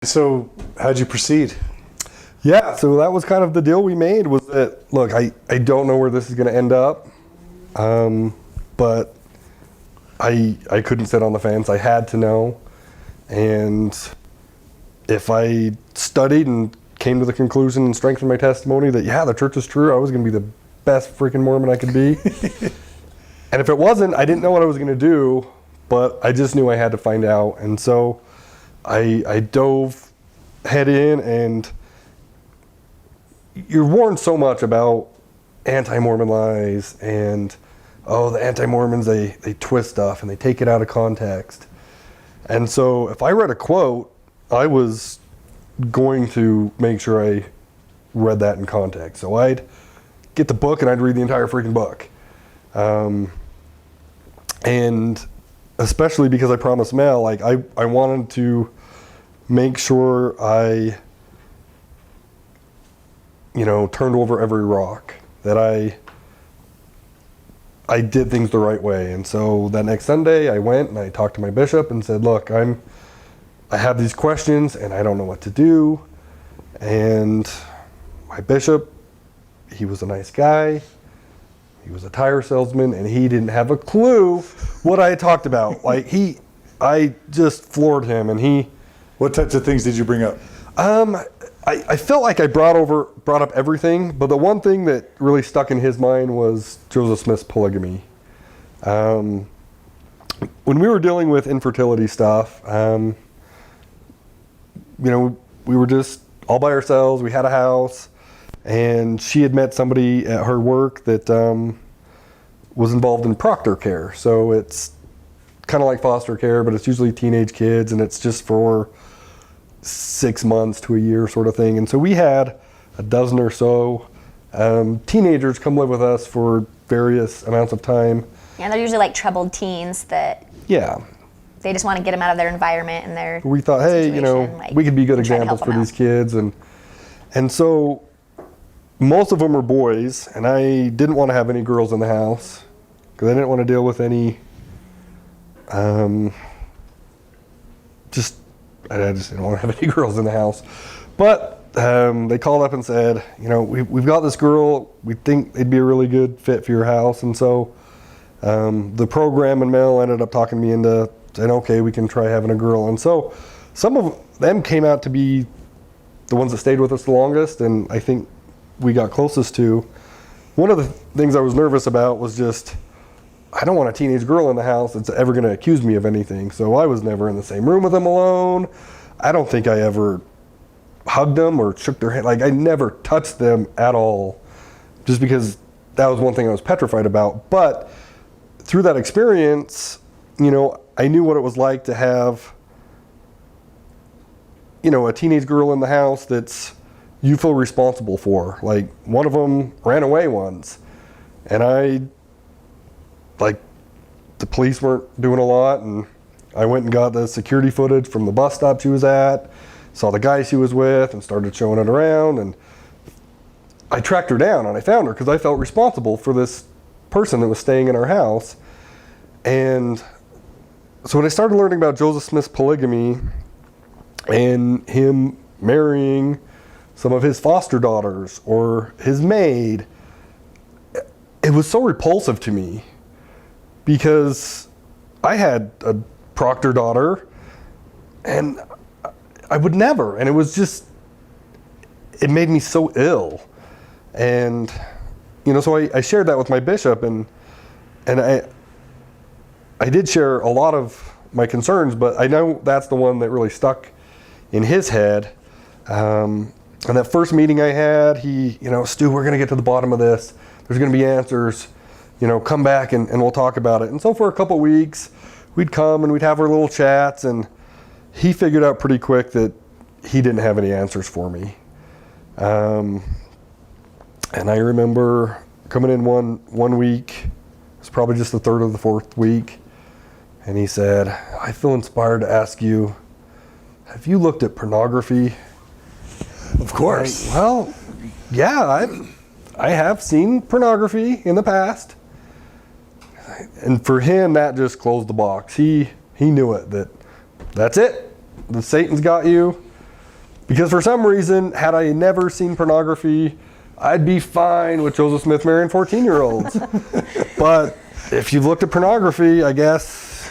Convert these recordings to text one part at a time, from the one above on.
So how'd you proceed? Yeah, so that was kind of the deal we made, was that, look, I don't know where this is going to end up, but I couldn't sit on the fence. I had to know. And if I studied and came to the conclusion and strengthened my testimony that, yeah, the church is true, I was going to be the best freaking Mormon I could be. And if it wasn't, I didn't know what I was going to do, but I just knew I had to find out. And so I dove head in, and you're warned so much about anti-Mormon lies and, oh, the anti-Mormons, they twist stuff and they take it out of context. And so if I read a quote, I was going to make sure I read that in context. So I'd get the book and I'd read the entire freaking book. And especially because I promised Mel, like I wanted to make sure I, turned over every rock, that I did things the right way. And so that next Sunday I went and I talked to my bishop and said, look, I have these questions and I don't know what to do. And my bishop, he was a nice guy. He was a tire salesman, and he didn't have a clue what I had talked about. I just floored him, and What types of things did you bring up? I felt like I brought up everything, but the one thing that really stuck in his mind was Joseph Smith's polygamy. When we were dealing with infertility stuff, we were just all by ourselves. We had a house, and she had met somebody at her work that was involved in proctor care. So it's kind of like foster care, but it's usually teenage kids, and it's just for 6 months to a year sort of thing. And so we had a dozen or so teenagers come live with us for various amounts of time. Yeah, they're usually like troubled teens that they just want to get them out of their environment and their We thought, hey, we could be good examples for these kids. And so most of them were boys, and I didn't want to have any girls in the house because I didn't want to deal with any I just didn't want to have any girls in the house. But they called up and said, we've got this girl. We think it'd be a really good fit for your house. And so the program and Mel ended up talking me into saying, okay, we can try having a girl. And so some of them came out to be the ones that stayed with us the longest, and I think we got closest to. One of the things I was nervous about was just, I don't want a teenage girl in the house that's ever going to accuse me of anything. So I was never in the same room with them alone. I don't think I ever hugged them or shook their hand. Like, I never touched them at all, just because that was one thing I was petrified about. But through that experience, I knew what it was like to have, a teenage girl in the house that's you feel responsible for. Like, one of them ran away once, and the police weren't doing a lot, and I went and got the security footage from the bus stop she was at, saw the guy she was with, and started showing it around, and I tracked her down, and I found her because I felt responsible for this person that was staying in our house. And so when I started learning about Joseph Smith's polygamy and him marrying some of his foster daughters or his maid, it was so repulsive to me, because I had a proctor daughter and I would never, and it was just, it made me so ill. And so I shared that with my bishop, and I did share a lot of my concerns, but I know that's the one that really stuck in his head. And that first meeting I had, he, Stu, we're going to get to the bottom of this. There's going to be answers. Come back and we'll talk about it. And so for a couple weeks, we'd come and we'd have our little chats, and he figured out pretty quick that he didn't have any answers for me. And I remember coming in one week, it was probably just the third or the fourth week, and he said, I feel inspired to ask you, have you looked at pornography? Of course. Well, yeah, I have seen pornography in the past. And for him, that just closed the box. He knew it, that's it. The Satan's got you. Because for some reason, had I never seen pornography, I'd be fine with Joseph Smith marrying 14-year-olds. But if you've looked at pornography, I guess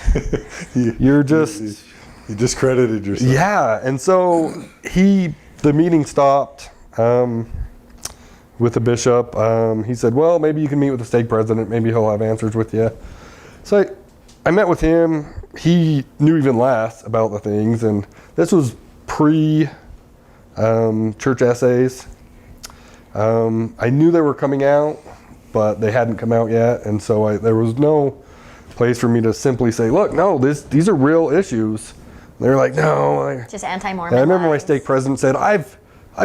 you're just... You discredited yourself. Yeah, and so the meeting stopped with the bishop. He said, well, maybe you can meet with the stake president. Maybe he'll have answers with you. So I met with him. He knew even less about the things, and this was pre-church essays. I knew they were coming out, but they hadn't come out yet, and so there was no place for me to simply say, look, no, these are real issues. And they were like, no. Just anti-Mormon. I remember my lies. stake president said, I've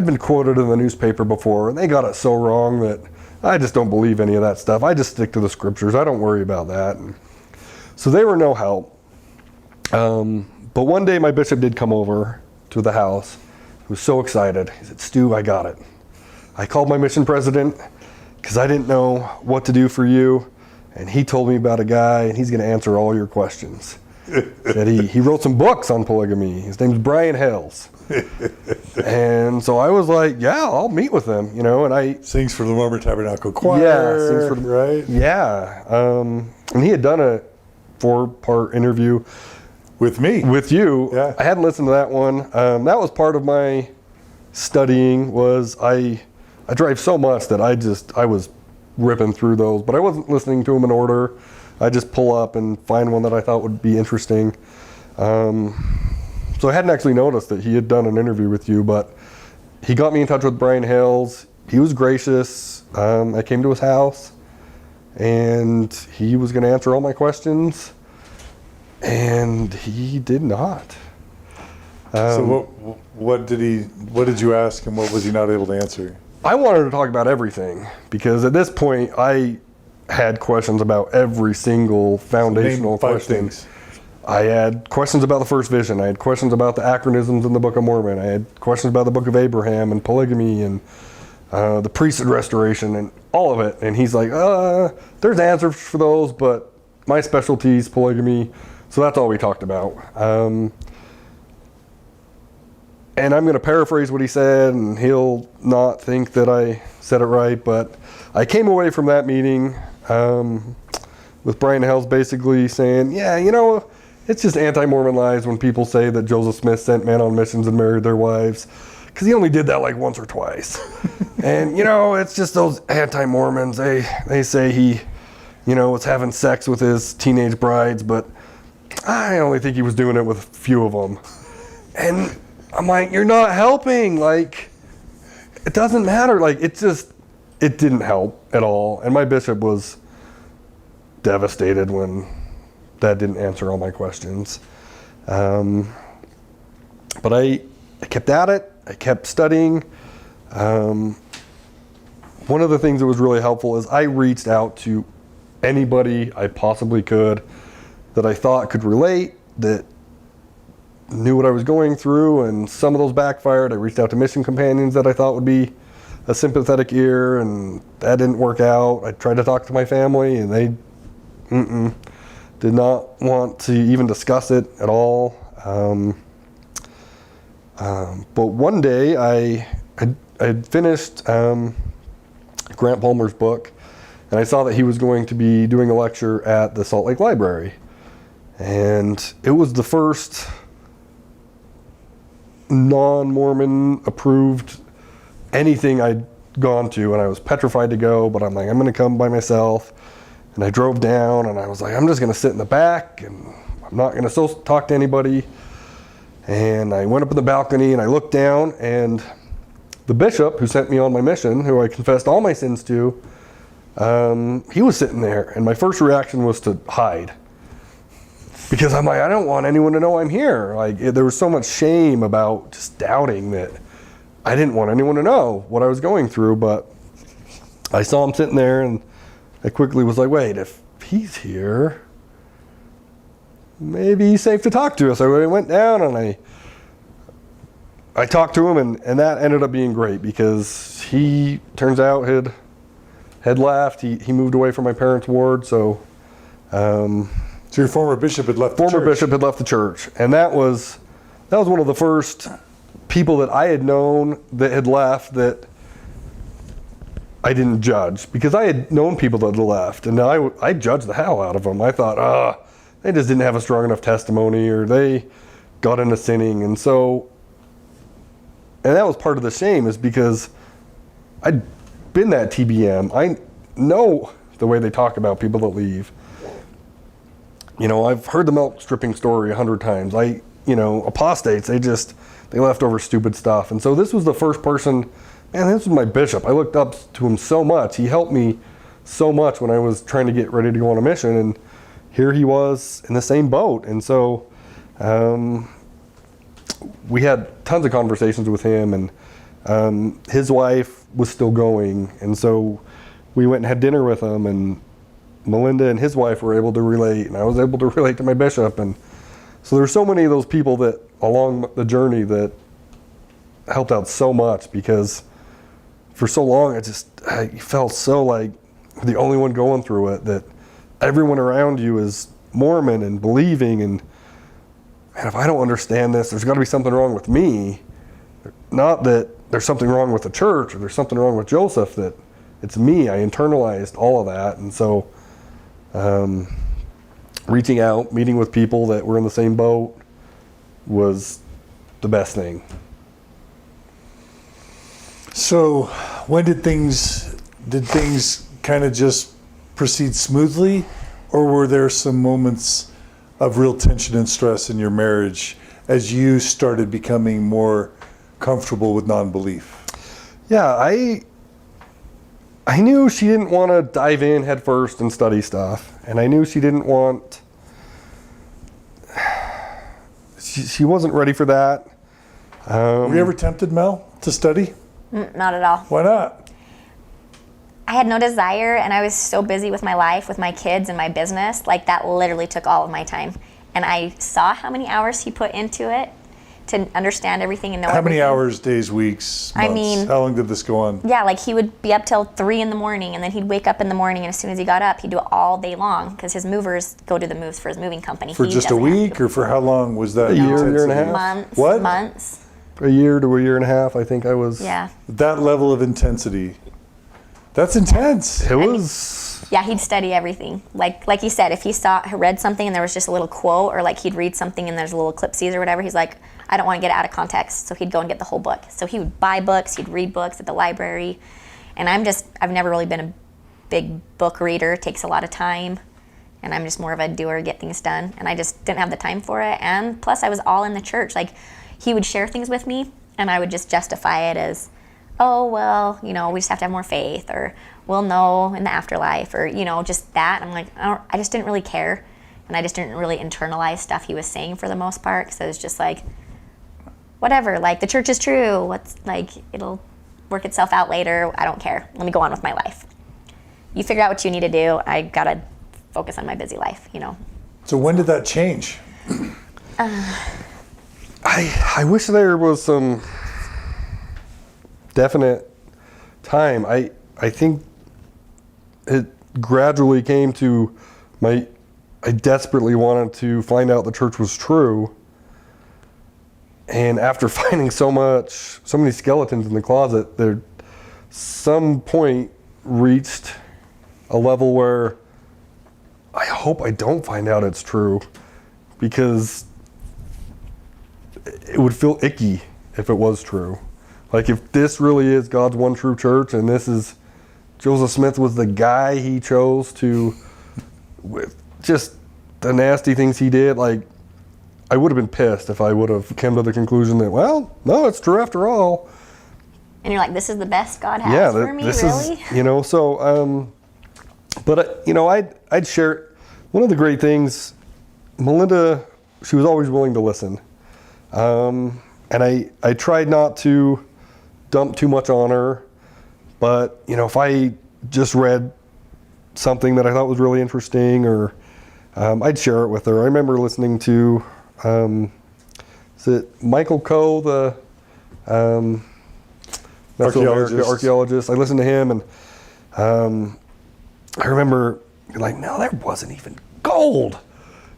been quoted in the newspaper before, and they got it so wrong that I just don't believe any of that stuff. I just stick to the scriptures. I don't worry about that. And so they were no help. But one day my bishop did come over to the house. He was so excited. He said, Stu, I got it. I called my mission president because I didn't know what to do for you. And he told me about a guy, and he's going to answer all your questions. That he wrote some books on polygamy. His name's Brian Hales. And so I was like, yeah, I'll meet with him, and I... Sings for the Mormon Tabernacle Choir. Yeah, sings for the... Right? Yeah. And he had done a 4-part interview. With me. With you. Yeah. I hadn't listened to that one. That was part of my studying was I drive so much that I was ripping through those, but I wasn't listening to them in order. I just pull up and find one that I thought would be interesting. So I hadn't actually noticed that he had done an interview with you, but he got me in touch with Brian Hales. He was gracious. I came to his house, and he was going to answer all my questions, and he did not. So what did you ask, and what was he not able to answer? I wanted to talk about everything, because at this point I had questions about every single foundational Name 5 question. things. I had questions about the first vision. I had questions about the acronyms in the Book of Mormon. I had questions about the Book of Abraham and polygamy and the priesthood restoration and all of it. And he's like, there's answers for those, but my specialty is polygamy. So that's all we talked about. And I'm going to paraphrase what he said, and he'll not think that I said it right, but I came away from that meeting with Brian Hales basically saying, yeah, it's just anti-Mormon lies when people say that Joseph Smith sent men on missions and married their wives, because he only did that like once or twice. And, it's just those anti-Mormons. They say he, was having sex with his teenage brides, but I only think he was doing it with a few of them. And I'm like, you're not helping. Like, it doesn't matter. Like, it didn't help at all. And my bishop was devastated when that didn't answer all my questions. But I kept at it. I kept studying. One of the things that was really helpful is I reached out to anybody I possibly could that I thought could relate, that knew what I was going through, and some of those backfired. I reached out to mission companions that I thought would be a sympathetic ear, and that didn't work out. I tried to talk to my family, and they did not want to even discuss it at all. But one day I had finished Grant Palmer's book, and I saw that he was going to be doing a lecture at the Salt Lake Library. And it was the first non-Mormon approved anything I'd gone to, and I was petrified to go, but I'm like, I'm going to come by myself. And I drove down, and I was like, I'm just going to sit in the back, and I'm not going to talk to anybody. And I went up in the balcony, and I looked down, and the bishop who sent me on my mission, who I confessed all my sins to, he was sitting there, and my first reaction was to hide. Because I'm like, I don't want anyone to know I'm here. Like, there was so much shame about just doubting that I didn't want anyone to know what I was going through. But I saw him sitting there, and I quickly was like, wait, if he's here, maybe he's safe to talk to. So I went down, and I talked to him, and that ended up being great, because he, turns out, had left. He moved away from my parents' ward, so... So your former bishop had left the church. Former bishop had left the church, and that was one of the first people that I had known that had left that I didn't judge, because I had known people that had left, and I judged the hell out of them. I thought, they just didn't have a strong enough testimony, or they got into sinning. And that was part of the shame, is because I'd been that TBM. I know the way they talk about people that leave. I've heard the milk stripping story 100 times. Apostates, they left over stupid stuff. And so this was the first person, man, this was my bishop. I looked up to him so much. He helped me so much when I was trying to get ready to go on a mission. And here he was in the same boat. And so we had tons of conversations with him, and his wife was still going. And so we went and had dinner with him, and Melinda and his wife were able to relate, and I was able to relate to my bishop. And so there's so many of those people that along the journey that helped out so much, because for so long I felt so like the only one going through it, that everyone around you is Mormon and believing, and man, if I don't understand this, there's got to be something wrong with me. Not that there's something wrong with the church or there's something wrong with Joseph, that it's me. I internalized all of that. And so reaching out, meeting with people that were in the same boat was the best thing. So when did things kind of just proceed smoothly, or were there some moments of real tension and stress in your marriage as you started becoming more comfortable with non-belief? Yeah, I knew she didn't want to dive in head first and study stuff, and I knew she didn't want. She wasn't ready for that. Were you ever tempted, Mel, to study? Not at all. Why not? I had no desire, and I was so busy with my life, with my kids and my business. Like, that literally took all of my time. And I saw how many hours he put into it to understand everything and know everything. How many hours, days, weeks, months? How long did this go on? Yeah, like he would be up till 3 a.m, and then he'd wake up in the morning, and as soon as he got up, he'd do it all day long, because his movers go do the moves for his moving company. For just a week, or for how long was that? A year and a half. Months. What? Months. A year to a year and a half, I think I was. Yeah. That level of intensity. That's intense. It was. Yeah, he'd study everything. Like he said, if he read something and there was just a little quote, or like he'd read something and there's a little ellipses or whatever, he's like, I don't want to get it out of context. So he'd go and get the whole book. So he would buy books, he'd read books at the library. And I've never really been a big book reader. It takes a lot of time. And I'm just more of a doer, get things done. And I just didn't have the time for it. And plus I was all in the church. Like, he would share things with me, and I would just justify it as, oh, well, we just have to have more faith, or we'll know in the afterlife, or, just that. I'm like, I just didn't really care, and I just didn't really internalize stuff he was saying for the most part, because it was just like, whatever, like, the church is true. What's, like, it'll work itself out later. I don't care. Let me go on with my life. You figure out what you need to do. I got to focus on my busy life, So when did that change? I wish there was some definite time. I think it gradually came to I desperately wanted to find out the church was true. And after finding so many skeletons in the closet, there some point reached a level where I hope I don't find out it's true, because it would feel icky if it was true. Like, if this really is God's one true church, and this is Joseph Smith was the guy he chose to, with just the nasty things he did, like, I would have been pissed if I would have come to the conclusion that, well, no, it's true after all. And you're like, this is the best God has for me, this really? Is, so, but, I'd share it. One of the great things, Melinda, she was always willing to listen. And I tried not to dump too much on her, but, if I just read something that I thought was really interesting, or I'd share it with her. I remember listening to, is it Michael Coe, the archaeologist? I listened to him, and I remember like, no, there wasn't even gold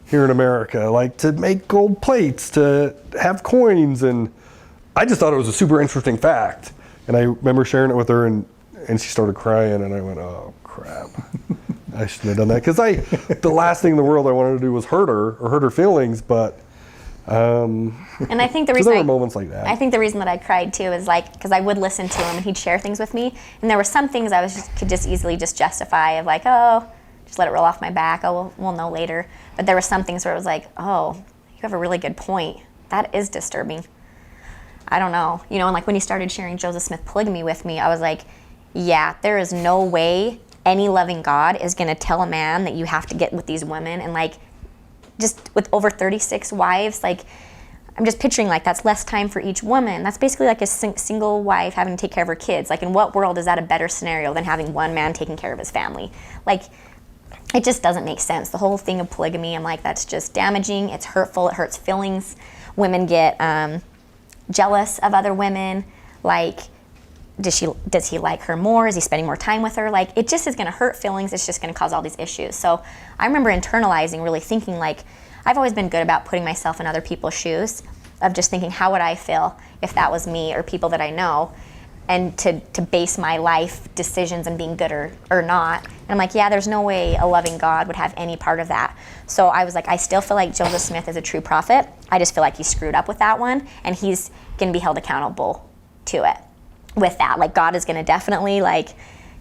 here in America, like to make gold plates, to have coins, and I just thought it was a super interesting fact. And I remember sharing it with her, and she started crying, and I went, oh, crap. I shouldn't have done that. Because the last thing in the world I wanted to do was hurt her or hurt her feelings, but... and I think the so reason there were moments like that. I think the reason that I cried too is like because I would listen to him and he'd share things with me, and there were some things I could just easily just justify of like, oh, just let it roll off my back. Oh, we'll know later. But there were some things where it was like, oh, you have a really good point. That is disturbing. I don't know, and like when he started sharing Joseph Smith polygamy with me, I was like, yeah, there is no way any loving God is going to tell a man that you have to get with these women, and like just with over 36 wives, like I'm just picturing like that's less time for each woman. That's basically like a single wife having to take care of her kids. Like in what world is that a better scenario than having one man taking care of his family? Like it just doesn't make sense. The whole thing of polygamy, I'm like, that's just damaging. It's hurtful. It hurts feelings. Women get jealous of other women. Like, does he like her more? Is he spending more time with her? Like, it just is going to hurt feelings. It's just going to cause all these issues. So I remember internalizing, really thinking like, I've always been good about putting myself in other people's shoes, of just thinking, how would I feel if that was me or people that I know, and to base my life decisions on being good or not. And I'm like, yeah, there's no way a loving God would have any part of that. So I was like, I still feel like Joseph Smith is a true prophet. I just feel like he screwed up with that one, and he's going to be held accountable to it with that. Like God is going to definitely, like,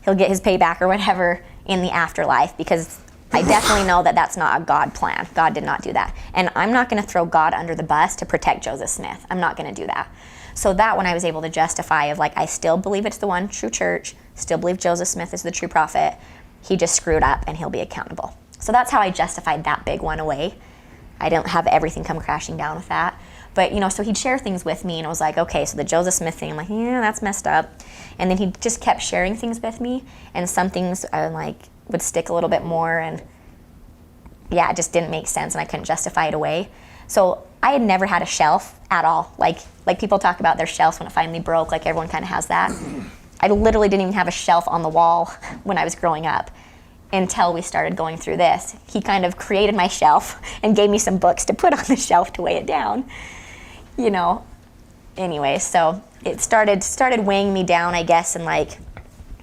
he'll get his payback or whatever in the afterlife, because I definitely know that that's not a God plan. God did not do that. And I'm not going to throw God under the bus to protect Joseph Smith. I'm not going to do that. So that one I was able to justify of like, I still believe it's the one true church, still believe Joseph Smith is the true prophet. He just screwed up and he'll be accountable. So that's how I justified that big one away. I didn't have everything come crashing down with that. But, so he'd share things with me, and I was like, okay, so the Joseph Smith thing, I'm like, yeah, that's messed up. And then he just kept sharing things with me, and some things I like would stick a little bit more, and yeah, it just didn't make sense, and I couldn't justify it away. So I had never had a shelf at all. Like people talk about their shelves when it finally broke, like everyone kind of has that. I literally didn't even have a shelf on the wall when I was growing up until we started going through this. He kind of created my shelf and gave me some books to put on the shelf to weigh it down. Anyway, so it started weighing me down, I guess, and like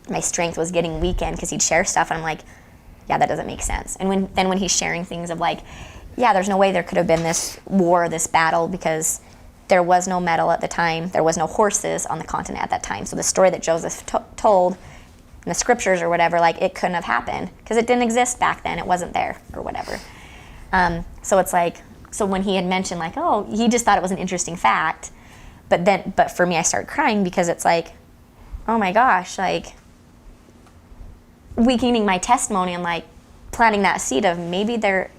my strength was getting weakened because he'd share stuff, and I'm like, yeah, that doesn't make sense. And when he's sharing things of like, yeah, there's no way there could have been this war, this battle, because there was no metal at the time, there was no horses on the continent at that time. So the story that Joseph told in the scriptures or whatever, like it couldn't have happened because it didn't exist back then, it wasn't there or whatever. So it's like, so when he had mentioned like, oh, he just thought it was an interesting fact, but for me I started crying because it's like, oh my gosh, like weakening my testimony and like planting that seed of maybe there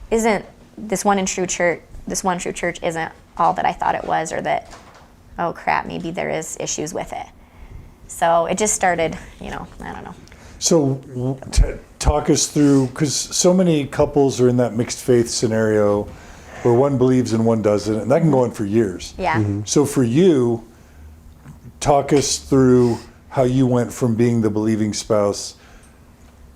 isn't this one true church isn't all that I thought it was, or that, oh crap, maybe there is issues with it. So it just started, I don't know. So talk us through, because so many couples are in that mixed faith scenario where one believes and one doesn't, and that can go on for years. Yeah. Mm-hmm. So for you, talk us through how you went from being the believing spouse.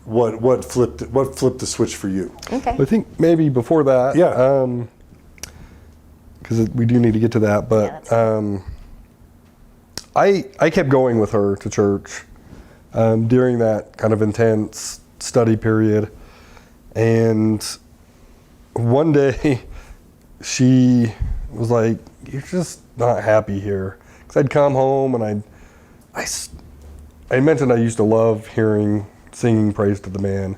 What flipped the switch for you? Okay. I think maybe before that, yeah, because we do need to get to that, but Yeah, I kept going with her to church during that kind of intense study period, and one day she was like, "You're just not happy here," because I'd come home and I mentioned I used to love singing praise to the man,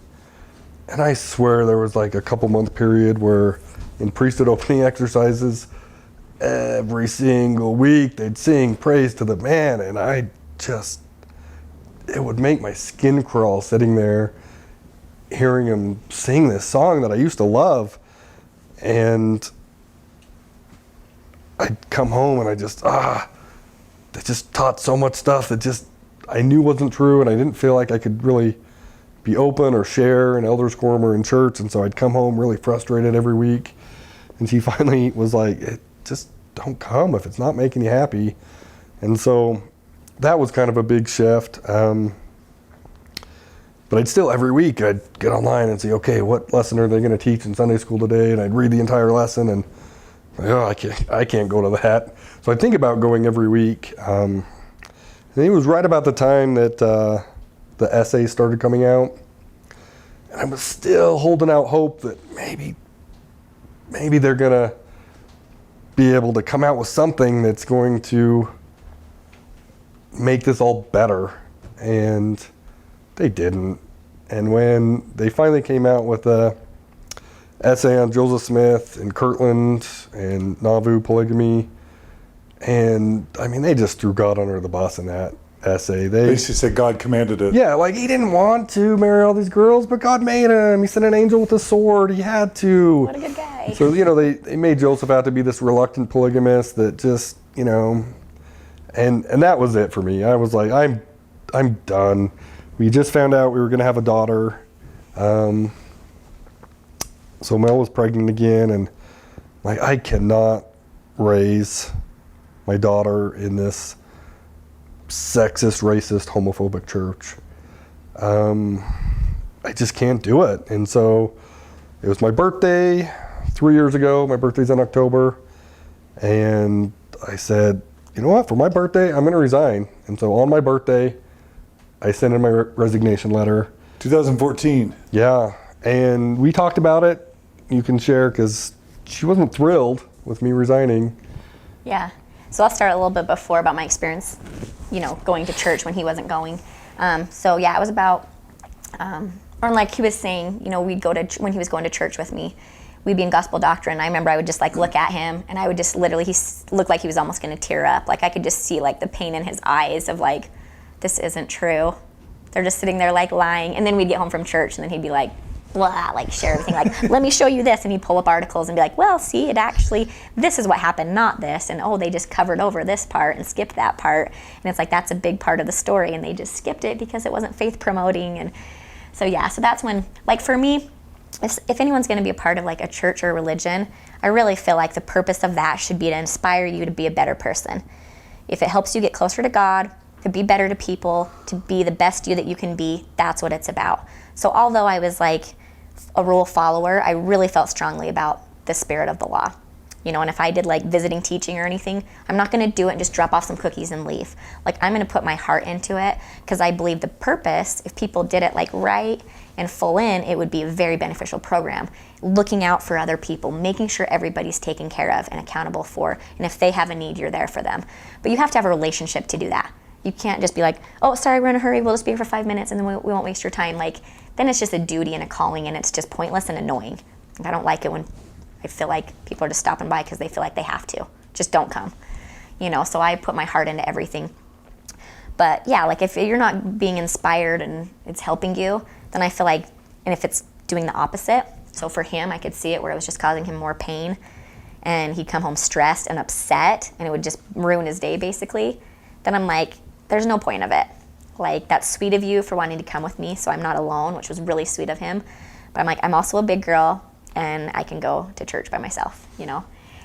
and I swear there was like a couple month period where in priesthood opening exercises every single week they'd sing praise to the man, and it would make my skin crawl sitting there hearing him sing this song that I used to love. And I'd come home and they just taught so much stuff that I knew wasn't true, and I didn't feel like I could really be open or share in elders quorum or in church. And so I'd come home really frustrated every week, and she finally was like, just don't come if it's not making you happy. And so that was kind of a big shift. But I'd still, every week, I'd get online and see, okay, what lesson are they going to teach in Sunday school today? And I'd read the entire lesson, and I can't go to that. So I think about going every week. And it was right about the time that the essays started coming out. And I was still holding out hope that maybe they're going to be able to come out with something that's going to make this all better. And they didn't. And when they finally came out with a essay on Joseph Smith and Kirtland and Nauvoo polygamy, and I mean, they just threw God under the bus in that essay. They basically said God commanded it. Yeah, like he didn't want to marry all these girls, but God made him. He sent an angel with a sword. He had to. What a good guy. So, they made Joseph out to be this reluctant polygamist that just, and that was it for me. I was like, I'm done. We just found out we were going to have a daughter. So Mel was pregnant again, and I cannot raise my daughter in this sexist, racist, homophobic church. I just can't do it. And so it was my birthday 3 years ago. My birthday's in October. And I said, you know what, for my birthday, I'm going to resign. And so on my birthday, I sent in my resignation letter. 2014. Yeah. And we talked about it. You can share, because she wasn't thrilled with me resigning. Yeah. So I'll start a little bit before about my experience, going to church when he wasn't going. So yeah, it was about, or like he was saying, we'd go to, when he was going to church with me, we'd be in gospel doctrine. I remember I would just look at him, and I would just literally, he looked like he was almost going to tear up. Like I could just see the pain in his eyes of this isn't true. They're just sitting there lying. And then we'd get home from church, and then he'd be blah, share everything, let me show you this, and he'd pull up articles and be well, see, it actually, this is what happened, not this, and oh, they just covered over this part and skipped that part, and it's that's a big part of the story, and they just skipped it because it wasn't faith promoting. And so yeah, so that's when, for me, if anyone's going to be a part of a church or religion, I really feel the purpose of that should be to inspire you to be a better person. If it helps you get closer to God, to be better to people, to be the best you that you can be, that's what it's about. So although I was a rule follower, I really felt strongly about the spirit of the law. And if I did visiting teaching or anything, I'm not going to do it and just drop off some cookies and leave. I'm going to put my heart into it, because I believe the purpose, if people did it right and full in, it would be a very beneficial program. Looking out for other people, making sure everybody's taken care of and accountable for, and if they have a need, you're there for them. But you have to have a relationship to do that. You can't just be oh, sorry, we're in a hurry, we'll just be here for 5 minutes and then we won't waste your time. Then it's just a duty and a calling, and it's just pointless and annoying. I don't like it when I feel people are just stopping by because they feel they have to. Just don't come. So I put my heart into everything. But yeah, if you're not being inspired and it's helping you, then I feel and if it's doing the opposite, so for him, I could see it where it was just causing him more pain, and he'd come home stressed and upset, and it would just ruin his day basically, then I'm there's no point of it. That's sweet of you for wanting to come with me so I'm not alone, which was really sweet of him. But I'm I'm also a big girl, and I can go to church by myself,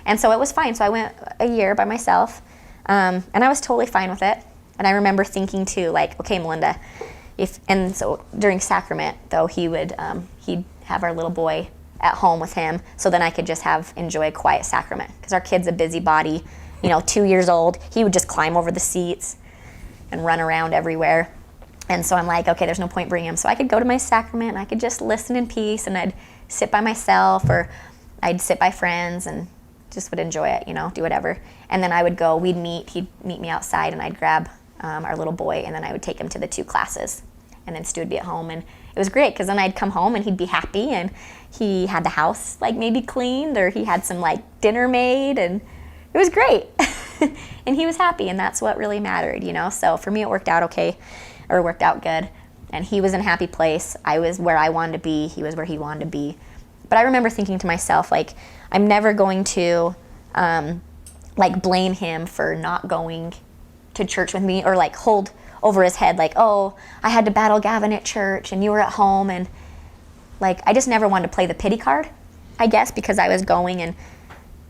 And so it was fine. So I went a year by myself, and I was totally fine with it. And I remember thinking too, okay, Melinda, and so during sacrament, though, he'd have our little boy at home with him, so then I could just enjoy a quiet sacrament. Because our kid's a busybody, 2 years old. He would just climb over the seats and run around everywhere. And so I'm okay, there's no point bringing him. So I could go to my sacrament, and I could just listen in peace, and I'd sit by myself, or I'd sit by friends and just would enjoy it, do whatever. And then I would go, he'd meet me outside, and I'd grab our little boy, and then I would take him to the 2 classes. And then Stu would be at home, and it was great, because then I'd come home and he'd be happy, and he had the house maybe cleaned, or he had some dinner made, and it was great. And he was happy, and that's what really mattered, So for me, it worked out okay, or worked out good. And he was in a happy place. I was where I wanted to be. He was where he wanted to be. But I remember thinking to myself, I'm never going to, blame him for not going to church with me, or hold over his head, oh, I had to battle Gavin at church and you were at home. And I just never wanted to play the pity card, I guess, because I was going, and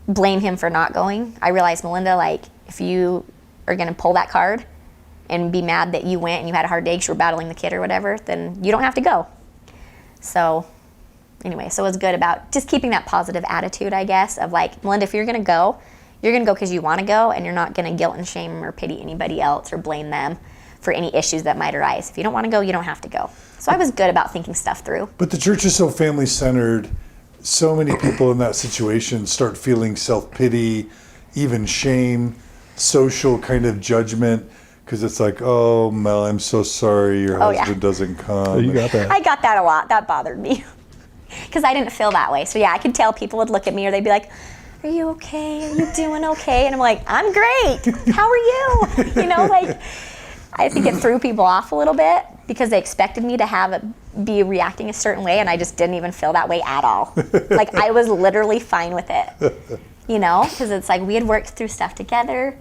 blame him for not going. I realized, Melinda, if you are going to pull that card and be mad that you went and you had a hard day because you were battling the kid or whatever, then you don't have to go. So anyway, so it was good about just keeping that positive attitude, I guess, of Melinda, if you're going to go, You're going to go because you want to go, and you're not going to guilt and shame or pity anybody else or blame them for any issues that might arise. If you don't want to go, you don't have to go. So I was good about thinking stuff through. But the church is so family-centered. So many people in that situation start feeling self-pity, even shame, social kind of judgment, because it's like, oh, Mel, I'm so sorry your husband doesn't come. Oh, you got that. I got that a lot. That bothered me because I didn't feel that way. So yeah, I could tell people would look at me or they'd be like, are you okay? Are you doing okay? And I'm like, I'm great. How are you? You know, like, I think it threw people off a little bit because they expected me to have it be reacting a certain way, and I just didn't even feel that way at all. Like, I was literally fine with it, you know, because it's like we had worked through stuff together.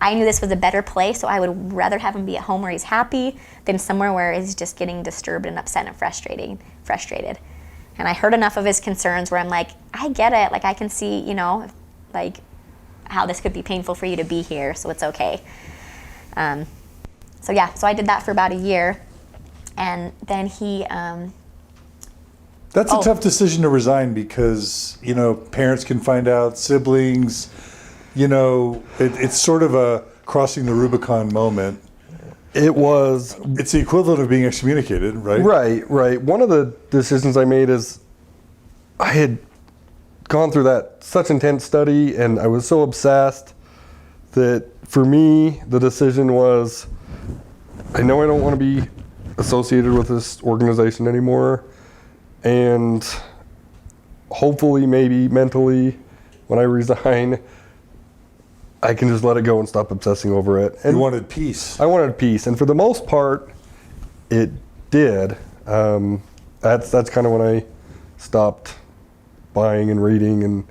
I knew this was a better place, so I would rather have him be at home where he's happy than somewhere where he's just getting disturbed and upset and frustrated. And I heard enough of his concerns where I'm like, I get it. Like, I can see, you know, like how this could be painful for you to be here, so it's okay. So yeah, so I did that for about a year. And then he... That's a tough decision to resign because, you know, parents can find out, siblings, you know, it's sort of a crossing the Rubicon moment. It was. It's the equivalent of being excommunicated, right? Right. One of the decisions I made is I had gone through that such intense study and I was so obsessed that for me, the decision was, I know I don't want to be associated with this organization anymore. And hopefully, maybe mentally, when I resign, I can just let it go and stop obsessing over it. And you wanted peace. I wanted peace, and for the most part, it did. That's kind of when I stopped buying and reading and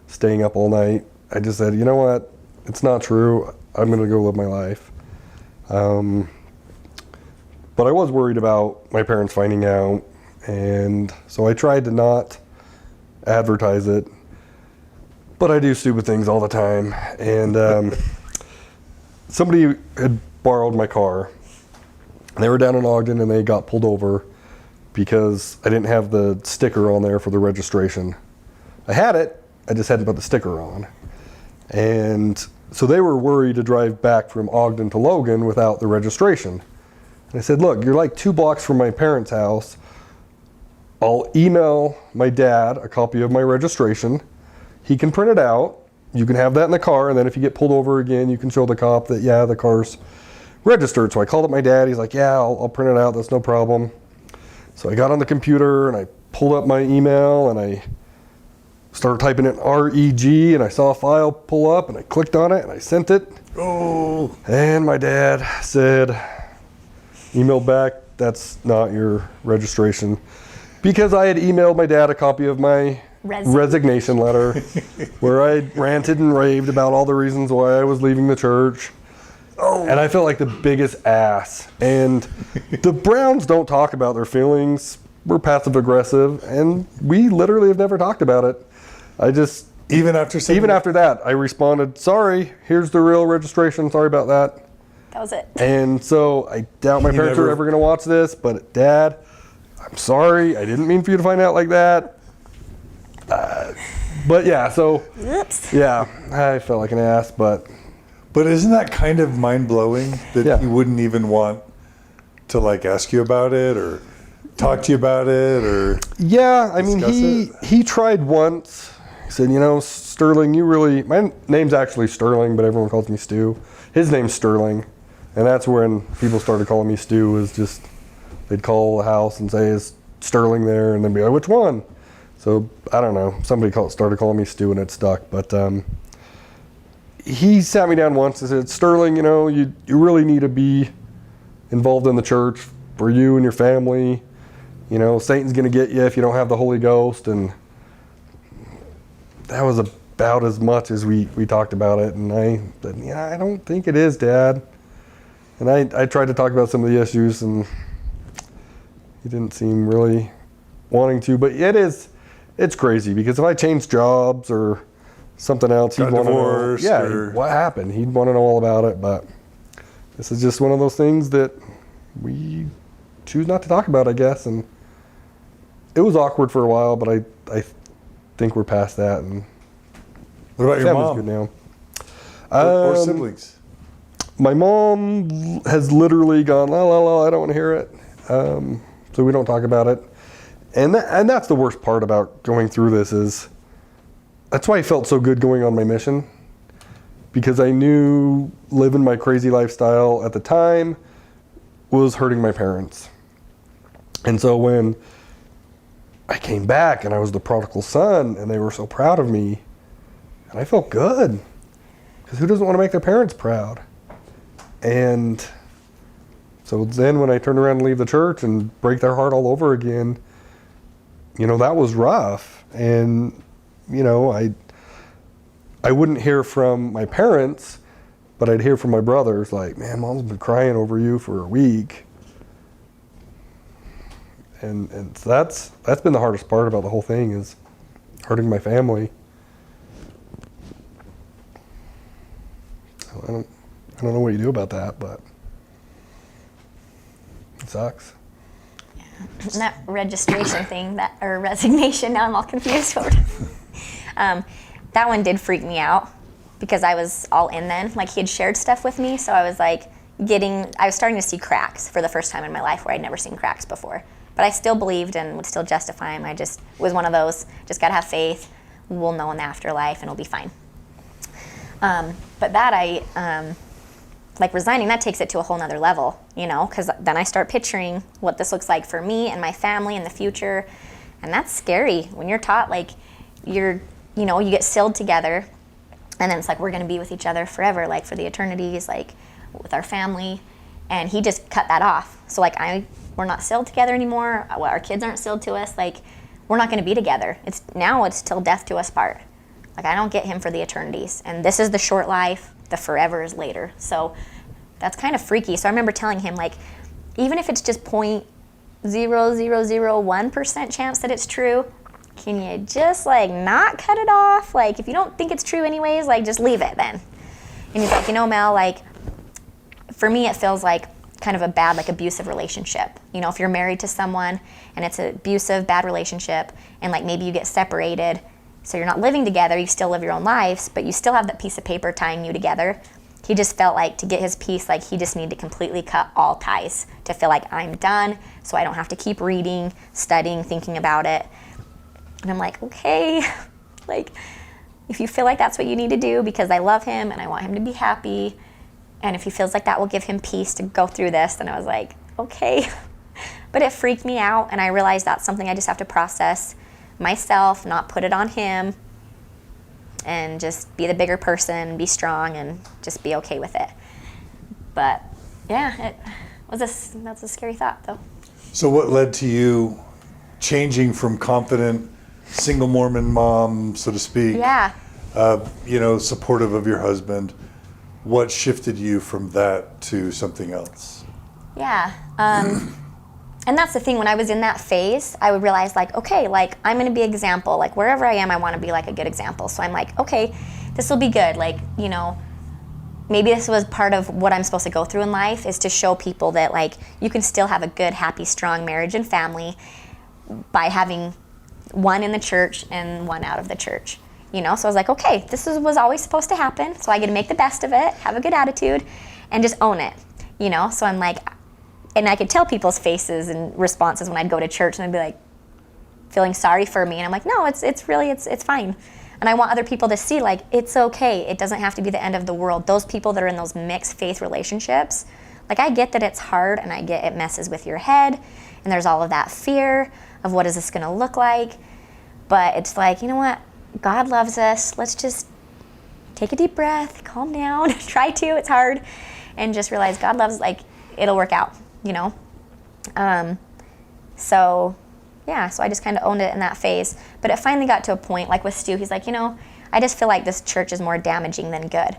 staying up all night. I just said, you know what? It's not true. I'm going to go live my life. But I was worried about my parents finding out, and so I tried to not advertise it. But I do stupid things all the time. And somebody had borrowed my car. They were down in Ogden and they got pulled over because I didn't have the sticker on there for the registration. I had it, I just hadn't put the sticker on. And so they were worried to drive back from Ogden to Logan without the registration. And I said, look, you're like 2 blocks from my parents' house. I'll email my dad a copy of my registration. He can print it out. You can have that in the car, and then if you get pulled over again, you can show the cop that, yeah, the car's registered. So I called up my dad. He's like, yeah, I'll print it out. That's no problem. So I got on the computer, and I pulled up my email, and I started typing in REG, and I saw a file pull up, and I clicked on it, and I sent it. Oh. And my dad said, emailed back, that's not your registration. Because I had emailed my dad a copy of my resignation letter where I ranted and raved about all the reasons why I was leaving the church. Oh. And I felt like the biggest ass. And the Browns don't talk about their feelings. We're passive aggressive, and we literally have never talked about it. Even after that, I responded, sorry, here's the real registration, sorry about that. That was it. And so I doubt my parents are ever going to watch this, but Dad, I'm sorry, I didn't mean for you to find out like that. But yeah, so Oops. Yeah, I felt like an ass, but isn't that kind of mind-blowing that he wouldn't even want to like ask you about it or talk to you about it or yeah, I mean he tried once. He said, you know, Sterling, my name's actually Sterling, but everyone calls me Stu. His name's Sterling, and that's when people started calling me Stu. Was just they'd call the house and say, is Sterling there? And then be like, which one? So, I don't know. Somebody started calling me Stu and it stuck. But he sat me down once and said, Sterling, you know, you really need to be involved in the church for you and your family. You know, Satan's going to get you if you don't have the Holy Ghost. And that was about as much as we talked about it. And I said, yeah, I don't think it is, Dad. And I tried to talk about some of the issues, and he didn't seem really wanting to. But it's crazy because if I change jobs or something else, he'd want to know. Yeah, what happened? He'd want to know all about it. But this is just one of those things that we choose not to talk about, I guess. And it was awkward for a while, but I think we're past that. And What about your Family's mom? good now. Or siblings? My mom has literally gone, la, la, la, I don't want to hear it. So we don't talk about it. And that's the worst part about going through this is, that's why I felt so good going on my mission. Because I knew living my crazy lifestyle at the time was hurting my parents. And so when I came back and I was the prodigal son and they were so proud of me, and I felt good. Because who doesn't want to make their parents proud? And so then when I turned around and leave the church and break their heart all over again, you know, that was rough. And, you know, I wouldn't hear from my parents, but I'd hear from my brothers like, man, mom's been crying over you for a week. And so that's been the hardest part about the whole thing is hurting my family. I don't know what you do about that, but it sucks. Yeah. And that registration thing, or resignation, now I'm all confused. That one did freak me out because I was all in then. Like, he had shared stuff with me, so I was like I was starting to see cracks for the first time in my life where I'd never seen cracks before. But I still believed and would still justify him. I just was one of those, just gotta have faith. We'll know in the afterlife and it'll be fine. But that like resigning, that takes it to a whole nother level, you know, because then I start picturing what this looks like for me and my family in the future. And that's scary when you're taught, like, you get sealed together and then it's like, we're going to be with each other forever, like for the eternities, like with our family. And he just cut that off. So like, we're not sealed together anymore. Our kids aren't sealed to us. Like, we're not going to be together. It's till death do us part. Like, I don't get him for the eternities. And this is the short life, the forever is later. So that's kind of freaky. So I remember telling him, like, even if it's just 0.0001% chance that it's true, can you just, like, not cut it off? Like, if you don't think it's true anyways, like, just leave it then. And he's like, Mel, like, for me it feels like kind of a bad, like, abusive relationship. You know, if you're married to someone and it's an abusive, bad relationship and, like, maybe you get separated, so you're not living together, you still live your own lives, but you still have that piece of paper tying you together. He just felt like to get his peace, like, he just needed to completely cut all ties to feel like I'm done, so I don't have to keep reading, studying, thinking about it. And I'm like, okay, like, if you feel like that's what you need to do because I love him and I want him to be happy, and if he feels like that will give him peace to go through this, then I was like, okay. But it freaked me out, and I realized that's something I just have to process myself, not put it on him, and just be the bigger person, be strong, and just be okay with it. But yeah, that's a scary thought, though. So what led to you changing from confident single Mormon mom, so to speak, Yeah. Supportive of your husband? What shifted you from that to something else? Yeah. And that's the thing, when I was in that phase, I would realize, like, okay, like, I'm going to be an example. Like, wherever I am, I want to be, like, a good example. So I'm like, okay, this will be good. Like, maybe this was part of what I'm supposed to go through in life, is to show people that, like, you can still have a good, happy, strong marriage and family by having one in the church and one out of the church. So I was like, okay, was always supposed to happen. So I get to make the best of it, have a good attitude, and just own it. So I'm like, and I could tell people's faces and responses when I'd go to church, and they'd be like feeling sorry for me, and I'm like, no, it's fine. And I want other people to see, like, it's okay. It doesn't have to be the end of the world. Those people that are in those mixed faith relationships, like, I get that it's hard, and I get it messes with your head, and there's all of that fear of what is this going to look like. But it's like, you know what? God loves us. Let's just take a deep breath, calm down, try to, it's hard, and just realize God loves, like, it'll work out, So I just kind of owned it in that phase. But it finally got to a point, like with Stu, he's like, I just feel like this church is more damaging than good.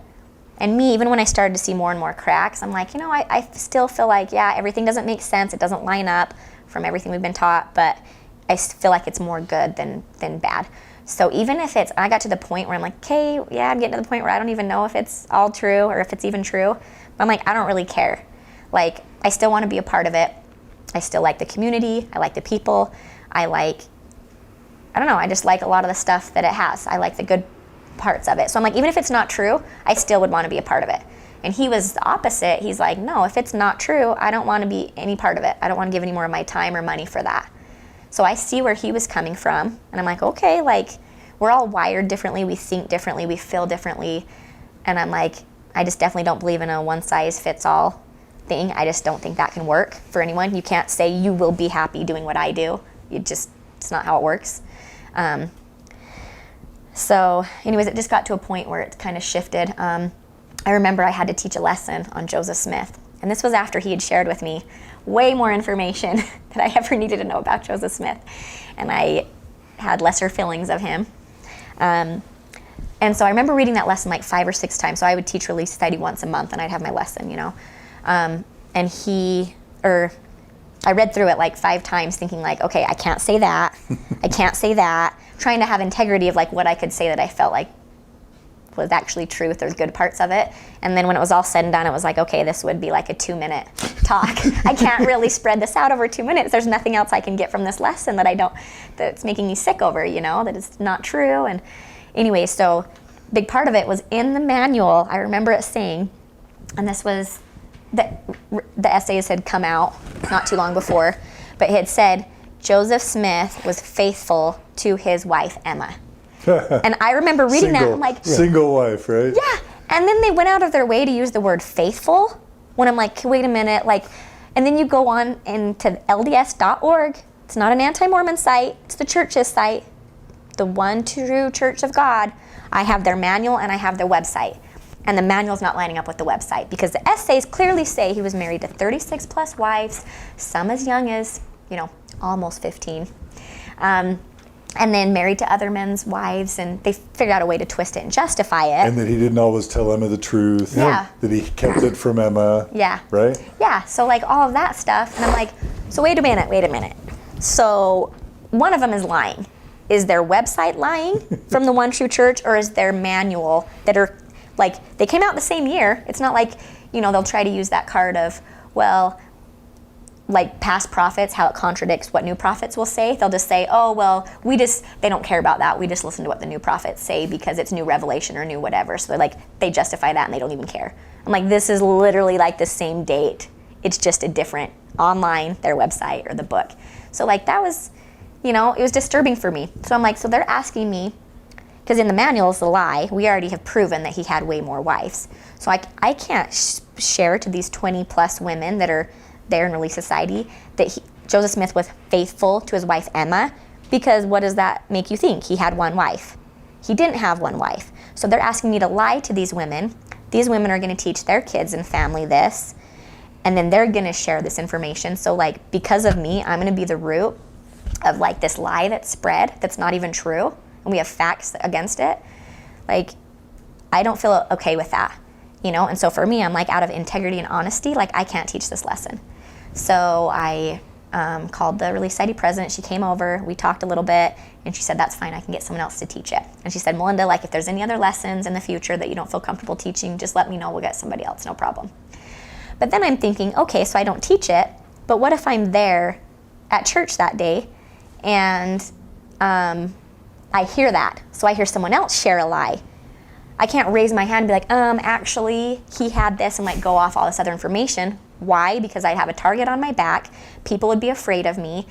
And me, even when I started to see more and more cracks, I'm like, I still feel like, yeah, everything doesn't make sense. It doesn't line up from everything we've been taught, but I feel like it's more good than bad. So even if I got to the point where I'm like, okay, yeah, I'm getting to the point where I don't even know if it's all true or if it's even true. But I'm like, I don't really care. Like, I still want to be a part of it. I still like the community. I like the people. I just like a lot of the stuff that it has. I like the good parts of it. So I'm like, even if it's not true, I still would want to be a part of it. And he was the opposite. He's like, no, if it's not true, I don't want to be any part of it. I don't want to give any more of my time or money for that. So I see where he was coming from. And I'm like, okay, like, we're all wired differently. We think differently. We feel differently. And I'm like, I just definitely don't believe in a one-size-fits-all thing. I just don't think that can work for anyone. You can't say you will be happy doing what I do. It's not how it works. So anyways, it just got to a point where it kind of shifted. I remember I had to teach a lesson on Joseph Smith. And this was after he had shared with me way more information that I ever needed to know about Joseph Smith. And I had lesser feelings of him. And so I remember reading that lesson like 5 or 6 times. So I would teach Relief Society once a month and I'd have my lesson, you know. And I read through it like 5 times thinking like, okay, I can't say that. I can't say that. Trying to have integrity of like what I could say that I felt like was actually truth or good parts of it. And then when it was all said and done, it was like, okay, this would be like a 2-minute talk. I can't really spread this out over 2 minutes. There's nothing else I can get from this lesson that's making me sick over, you know, that it's not true. And anyway, so big part of it was in the manual. I remember it saying, and this was, the essays had come out not too long before, but it had said, Joseph Smith was faithful to his wife, Emma. And I remember reading that, I'm like, single wife, right? Yeah. And then they went out of their way to use the word faithful when I'm like, wait a minute, like, and then you go on into LDS.org. It's not an anti-Mormon site. It's the church's site. The one true Church of God. I have their manual and I have their website. And the manual's not lining up with the website because the essays clearly say he was married to 36 plus wives, some as young as, you know, almost 15. And then married to other men's wives, and they figured out a way to twist it and justify it. And that he didn't always tell Emma the truth. Yeah. That he kept it from Emma. Yeah. Right? Yeah, so like all of that stuff. And I'm like, so wait a minute. So one of them is lying. Is their website lying from the One True Church, or is their manual that are, like, they came out the same year. It's not like, you know, they'll try to use that card of, well, like past prophets, how it contradicts what new prophets will say. They'll just say, oh, well, they don't care about that. We just listen to what the new prophets say because it's new revelation or new whatever. So they justify that and they don't even care. I'm like, this is literally like the same date. It's just a different online, their website or the book. So like that was, you know, it was disturbing for me. So I'm like, so they're asking me, because in the manual is the lie. We already have proven that he had way more wives. So I can't share to these 20 plus women that are there in Relief Society that Joseph Smith was faithful to his wife Emma, because what does that make you think? He had one wife. He didn't have one wife. So they're asking me to lie to these women. These women are going to teach their kids and family this, and then they're going to share this information. So like because of me, I'm going to be the root of like this lie that's spread that's not even true, and we have facts against it. Like I don't feel okay with that, you know? And so for me, I'm like, out of integrity and honesty, like I can't teach this lesson. So I called the Relief Society president. She came over, we talked a little bit, and she said, that's fine, I can get someone else to teach it. And she said, Melinda, like if there's any other lessons in the future that you don't feel comfortable teaching, just let me know, we'll get somebody else, no problem. But then I'm thinking, okay, so I don't teach it, but what if I'm there at church that day and I hear that? So I hear someone else share a lie. I can't raise my hand and be like, actually, he had this, and like go off all this other information. Why? Because I'd have a target on my back. People would be afraid of me.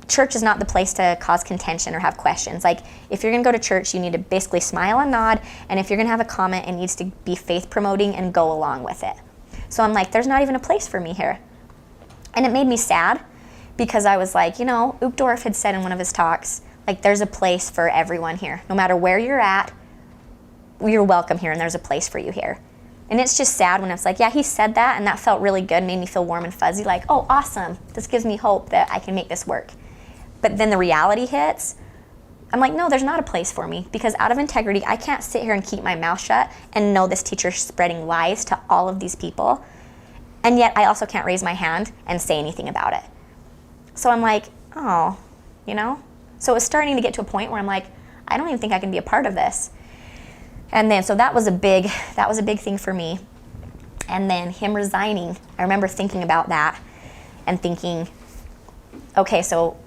Church is not the place to cause contention or have questions. Like, if you're going to go to church, you need to basically smile and nod, and if you're going to have a comment, it needs to be faith promoting and go along with it. So I'm like, there's not even a place for me here. And it made me sad, because I was like, you know, Uchtdorf had said in one of his talks, like, there's a place for everyone here. No matter where you're at, you're welcome here, and there's a place for you here. And it's just sad when it's like, yeah, he said that, and that felt really good, made me feel warm and fuzzy, like, oh, awesome, this gives me hope that I can make this work. But then the reality hits, I'm like, no, there's not a place for me, because out of integrity, I can't sit here and keep my mouth shut and know this teacher's spreading lies to all of these people, and yet I also can't raise my hand and say anything about it. So I'm like, oh, you know? So it was starting to get to a point where I'm like, I don't even think I can be a part of this. And then, so that was a big thing for me. And then him resigning, I remember thinking about that and thinking, okay, so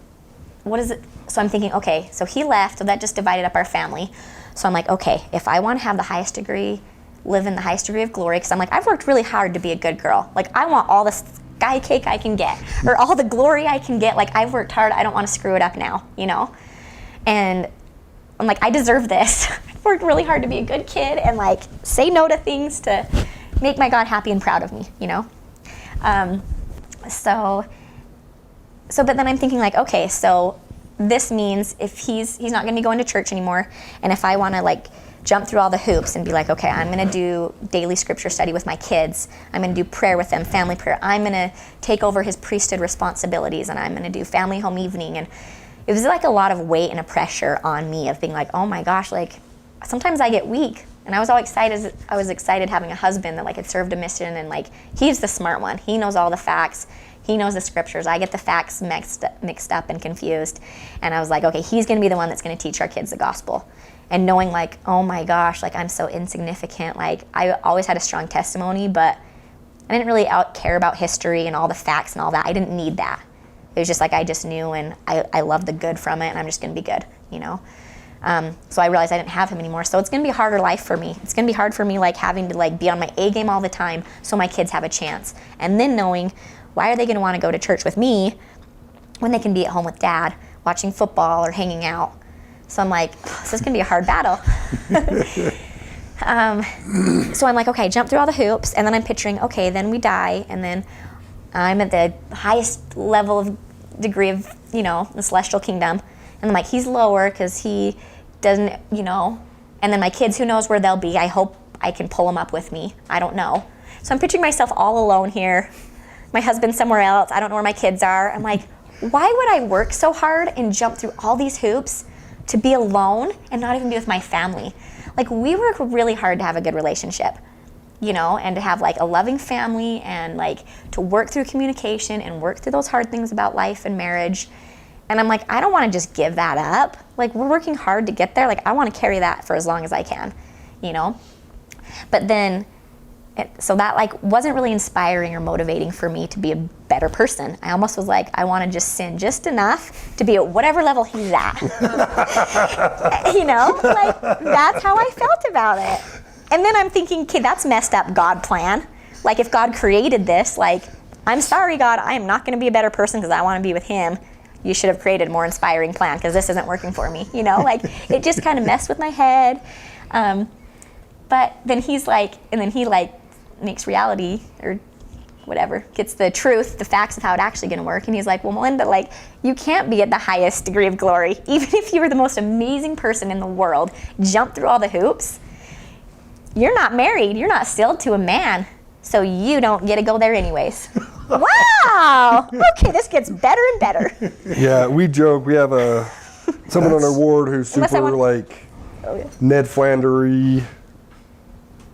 what is it? So I'm thinking, okay, so he left, so that just divided up our family. So I'm like, okay, if I want to have the highest degree, live in the highest degree of glory, because I'm like, I've worked really hard to be a good girl. Like, I want all the sky cake I can get, or all the glory I can get. Like, I've worked hard. I don't want to screw it up now, you know? And I'm like, I deserve this. I've worked really hard to be a good kid and like say no to things to make my God happy and proud of me, you know? But then I'm thinking like, okay, so this means if he's not going to be going to church anymore, and if I want to like jump through all the hoops and be like, okay, I'm going to do daily scripture study with my kids, I'm going to do prayer with them, family prayer, I'm going to take over his priesthood responsibilities, and I'm going to do family home evening. And it was like a lot of weight and a pressure on me of being like, oh my gosh, like sometimes I get weak. And I was all excited. I was excited having a husband that like had served a mission, and like he's the smart one. He knows all the facts. He knows the scriptures. I get the facts mixed up and confused. And I was like, okay, he's going to be the one that's going to teach our kids the gospel. And knowing like, oh my gosh, like I'm so insignificant. Like I always had a strong testimony, but I didn't really care about history and all the facts and all that. I didn't need that. It was just like I just knew, and I loved the good from it, and I'm just going to be good, you know? So I realized I didn't have him anymore. So it's going to be a harder life for me. It's going to be hard for me like having to like be on my A game all the time so my kids have a chance. And then knowing, why are they going to want to go to church with me when they can be at home with dad watching football or hanging out? So I'm like, this is going to be a hard battle. So I'm like, okay, jump through all the hoops. And then I'm picturing, okay, then we die. And then I'm at the highest level of degree of, you know, the celestial kingdom. And I'm like, he's lower because he doesn't, you know. And then my kids, who knows where they'll be? I hope I can pull them up with me. I don't know. So I'm picturing myself all alone here. My husband's somewhere else. I don't know where my kids are. I'm like, why would I work so hard and jump through all these hoops to be alone and not even be with my family? Like, we work really hard to have a good relationship, you know, and to have like a loving family, and like to work through communication and work through those hard things about life and marriage. And I'm like, I don't want to just give that up. Like, we're working hard to get there. Like, I want to carry that for as long as I can, you know? But then, so that like wasn't really inspiring or motivating for me to be a better person. I almost was like, I want to just sin just enough to be at whatever level he's at. You know, like that's how I felt about it. And then I'm thinking, okay, that's messed up God plan. Like, if God created this, like, I'm sorry, God, I am not going to be a better person because I want to be with him. You should have created a more inspiring plan because this isn't working for me. You know, like it just kind of messed with my head. But then he's like, and then he like makes reality or whatever, gets the truth, the facts of how it's actually going to work. And he's like, well, Melinda, like, you can't be at the highest degree of glory. Even if you were the most amazing person in the world, jump through all the hoops, you're not married, you're not sealed to a man, so you don't get to go there anyways. Wow! Okay, this gets better and better. Yeah, we joke. We have someone on our ward who's super like Ned Flandery.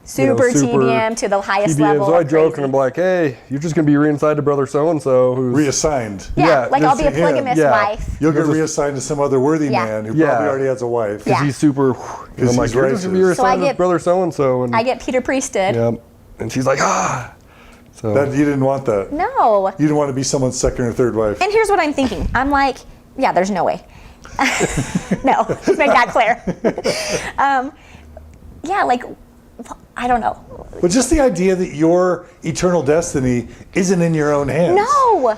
Super TBM to the highest level. So I joke and I'm like, hey, you're just going to be reassigned to brother so-and-so who's reassigned. Yeah, like I'll be a polygamous wife. You'll get reassigned to some other worthy man who probably already has a wife. Because he's super, and I'm like, you're just going to be reassigned to brother so-and-so. And I get Peter Priesthood. Yeah, and she's like, So that, you didn't want that. No. You didn't want to be someone's second or third wife. And here's what I'm thinking. I'm like, yeah, there's no way. No, let's make that clear. Yeah, like, I don't know. But just the idea that your eternal destiny isn't in your own hands. No,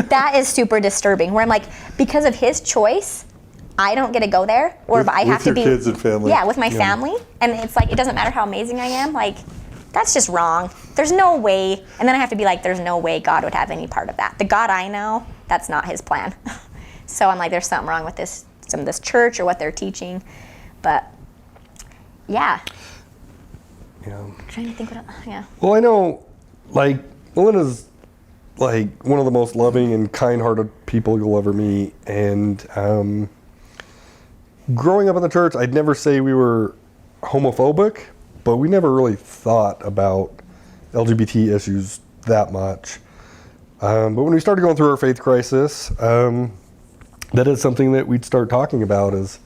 that is super disturbing. Where I'm like, because of his choice, I don't get to go there, or I have to be with your kids and family. Yeah, with my family, and it's like it doesn't matter how amazing I am. Like, that's just wrong. There's no way. And then I have to be like, there's no way God would have any part of that. The God I know, that's not his plan. So I'm like, there's something wrong with this church or what they're teaching. But yeah. Yeah. I'm trying to think what else. Yeah. Well, I know, like, Melinda's like one of the most loving and kind-hearted people you'll ever meet. And growing up in the church, I'd never say we were homophobic, but we never really thought about LGBT issues that much. But when we started going through our faith crisis, that is something that we'd start talking about is,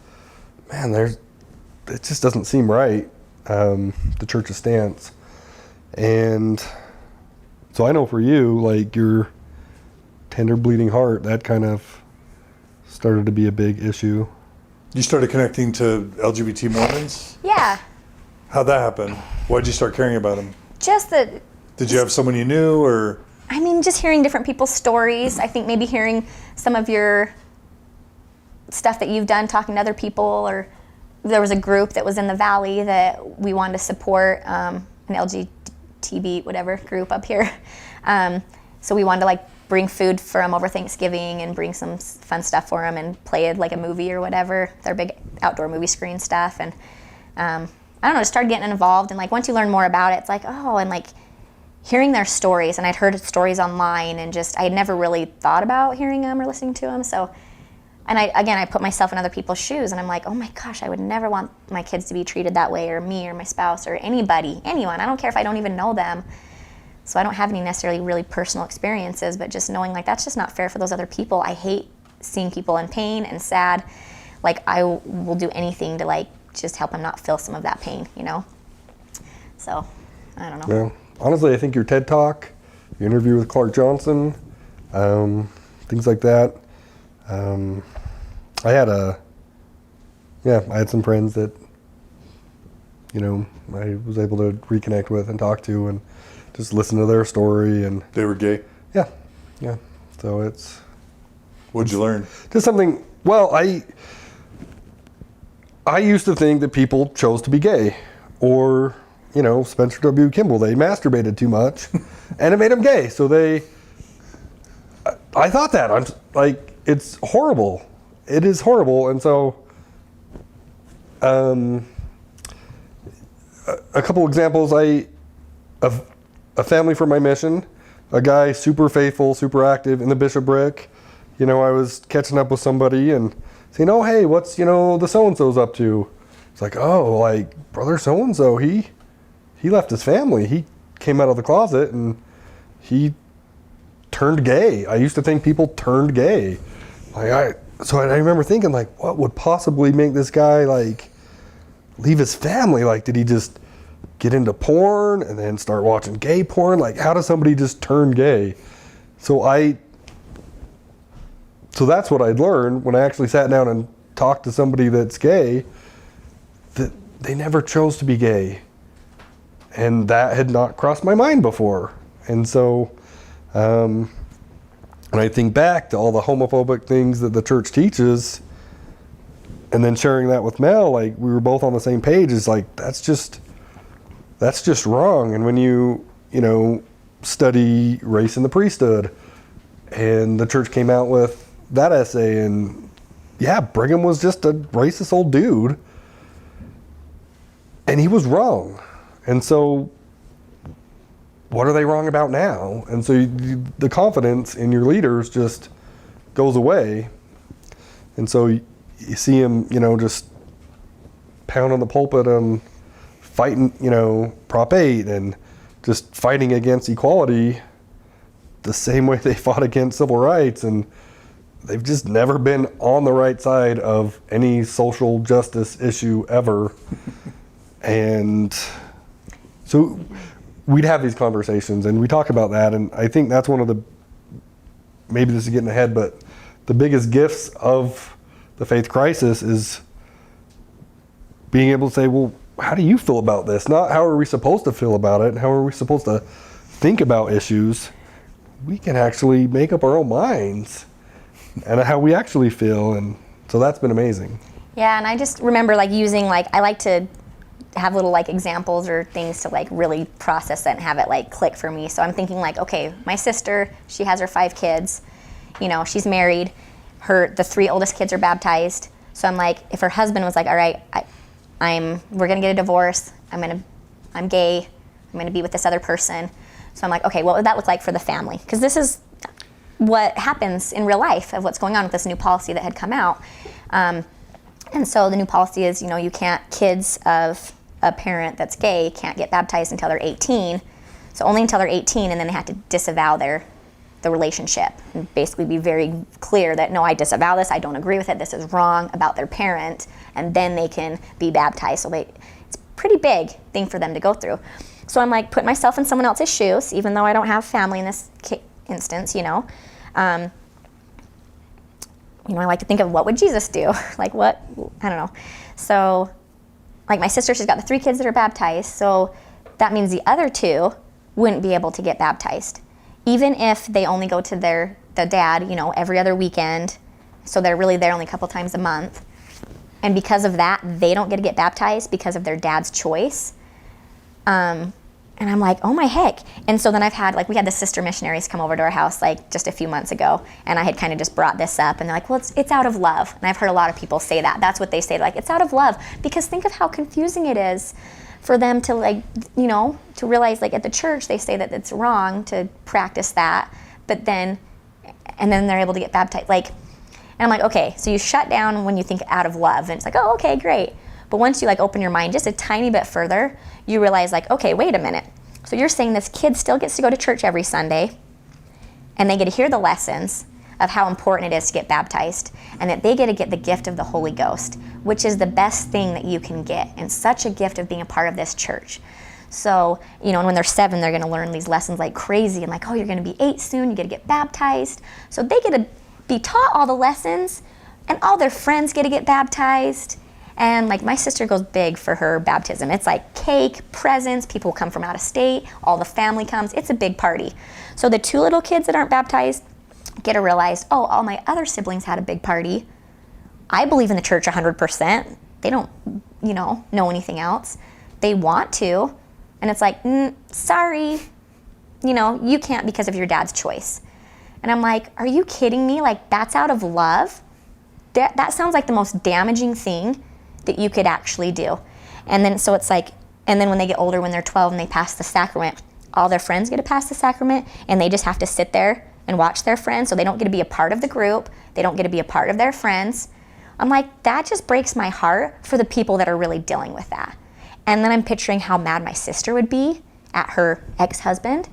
man, it just doesn't seem right. The church's stance. And so I know for you, like your tender bleeding heart, that kind of started to be a big issue. You started connecting to LGBT Mormons? Yeah, How'd that happen? Why'd you start caring about them? just that. Did you have someone you knew, or? I mean, just hearing different people's stories. I think maybe hearing some of your stuff that you've done, talking to other people, or there was a group that was in the valley that we wanted to support, an LGBT whatever group up here. So we wanted to like bring food for them over Thanksgiving and bring some fun stuff for them and play like a movie or whatever, their big outdoor movie screen stuff. And I don't know, just started getting involved. And like once you learn more about it, it's like, oh, and like hearing their stories. And I'd heard stories online, and just I had never really thought about hearing them or listening to them. So, and I put myself in other people's shoes, and I'm like, oh my gosh, I would never want my kids to be treated that way, or me or my spouse or anybody, anyone. I don't care if I don't even know them. So I don't have any necessarily really personal experiences, but just knowing like that's just not fair for those other people. I hate seeing people in pain and sad. Like I will do anything to like just help them not feel some of that pain, you know? So, I don't know. Yeah. Honestly, I think your TED Talk, your interview with Clark Johnson, things like that. I had some friends that, you know, I was able to reconnect with and talk to and just listen to their story. And They were gay? yeah. So it's What'd you learn? just something, well, I used to think that people chose to be gay, or, you know, Spencer W. Kimball, they masturbated too much and it made them gay. So I thought that. I'm like, it's horrible. It is horrible. And so, a couple examples, of a family from my mission, a guy super faithful, super active in the bishopric. You know, I was catching up with somebody and saying, oh, hey, what's, you know, the so-and-so's up to? It's like, oh, like, brother so-and-so, he left his family. He came out of the closet and he turned gay. I used to think people turned gay. So I remember thinking, like, what would possibly make this guy, like, leave his family? Like, did he just get into porn and then start watching gay porn? Like, how does somebody just turn gay? So that's what I'd learned when I actually sat down and talked to somebody that's gay, that they never chose to be gay. And that had not crossed my mind before. And so, when I think back to all the homophobic things that the church teaches, and then sharing that with Mel, like, we were both on the same page, is like, that's just wrong. And when you know, study race in the priesthood, and the church came out with that essay, and yeah, Brigham was just a racist old dude, and he was wrong. And so what are they wrong about now? And so the confidence in your leaders just goes away. And so you see him, you know, just pound on the pulpit and fighting, you know, Prop 8 and just fighting against equality the same way they fought against civil rights. And they've just never been on the right side of any social justice issue ever. And so we'd have these conversations and we talk about that. And I think that's one of the, maybe this is getting ahead, but the biggest gifts of the faith crisis is being able to say, well, how do you feel about this? Not how are we supposed to feel about it? How are we supposed to think about issues? We can actually make up our own minds and how we actually feel. And so that's been amazing. Yeah, and I just remember like using like, I like to have little like examples or things to like really process it and have it like click for me. So I'm thinking like, okay, my sister, she has her 5 kids, you know, she's married, the 3 oldest kids are baptized. So I'm like, if her husband was like, all right, we're gonna get a divorce, I'm gay, I'm gonna be with this other person. So I'm like, okay, what would that look like for the family? Because this is what happens in real life of what's going on with this new policy that had come out. And so the new policy is, you know, kids of a parent that's gay can't get baptized until they're 18. So only until they're 18, and then they have to disavow the relationship and basically be very clear that, no, I disavow this, I don't agree with it, this is wrong about their parent, and then they can be baptized. So it's a pretty big thing for them to go through. So I'm like, put myself in someone else's shoes, even though I don't have family in this instance, you know. I like to think of what would Jesus do? Like what, I don't know. So like my sister, she's got the 3 kids that are baptized. So that means the other 2 wouldn't be able to get baptized. Even if they only go to the dad, every other weekend. So they're really there only a couple times a month. And because of that, they don't get to get baptized because of their dad's choice. And I'm like, oh my heck. And so then we had the sister missionaries come over to our house like just a few months ago. And I had kind of just brought this up and they're like, well, it's out of love. And I've heard a lot of people say that. That's what they say. Like, it's out of love. Because think of how confusing it is for them to to realize like at the church, they say that it's wrong to practice that. But then they're able to get baptized. And I'm like, okay, so you shut down when you think out of love. And it's like, oh, okay, great. But once you open your mind just a tiny bit further, you realize okay, wait a minute. So you're saying this kid still gets to go to church every Sunday and they get to hear the lessons of how important it is to get baptized and that they get to get the gift of the Holy Ghost, which is the best thing that you can get and such a gift of being a part of this church. So, and when they're 7, they're going to learn these lessons like crazy and you're going to be 8 soon, you get to get baptized. So they get to be taught all the lessons and all their friends get to get baptized. And my sister goes big for her baptism. It's like cake, presents, people come from out of state, all the family comes. It's a big party. So the 2 little kids that aren't baptized get to realize, oh, all my other siblings had a big party. I believe in the church 100%. They don't, know anything else. They want to. And it's like, sorry, you can't because of your dad's choice. And I'm like, are you kidding me? That's out of love? That sounds like the most damaging thing that you could actually do. And then so it's and then when they get older, when they're 12 and they pass the sacrament, all their friends get to pass the sacrament and they just have to sit there and watch their friends. So they don't get to be a part of the group. They don't get to be a part of their friends. I'm like, that just breaks my heart for the people that are really dealing with that. And then I'm picturing how mad my sister would be at her ex-husband.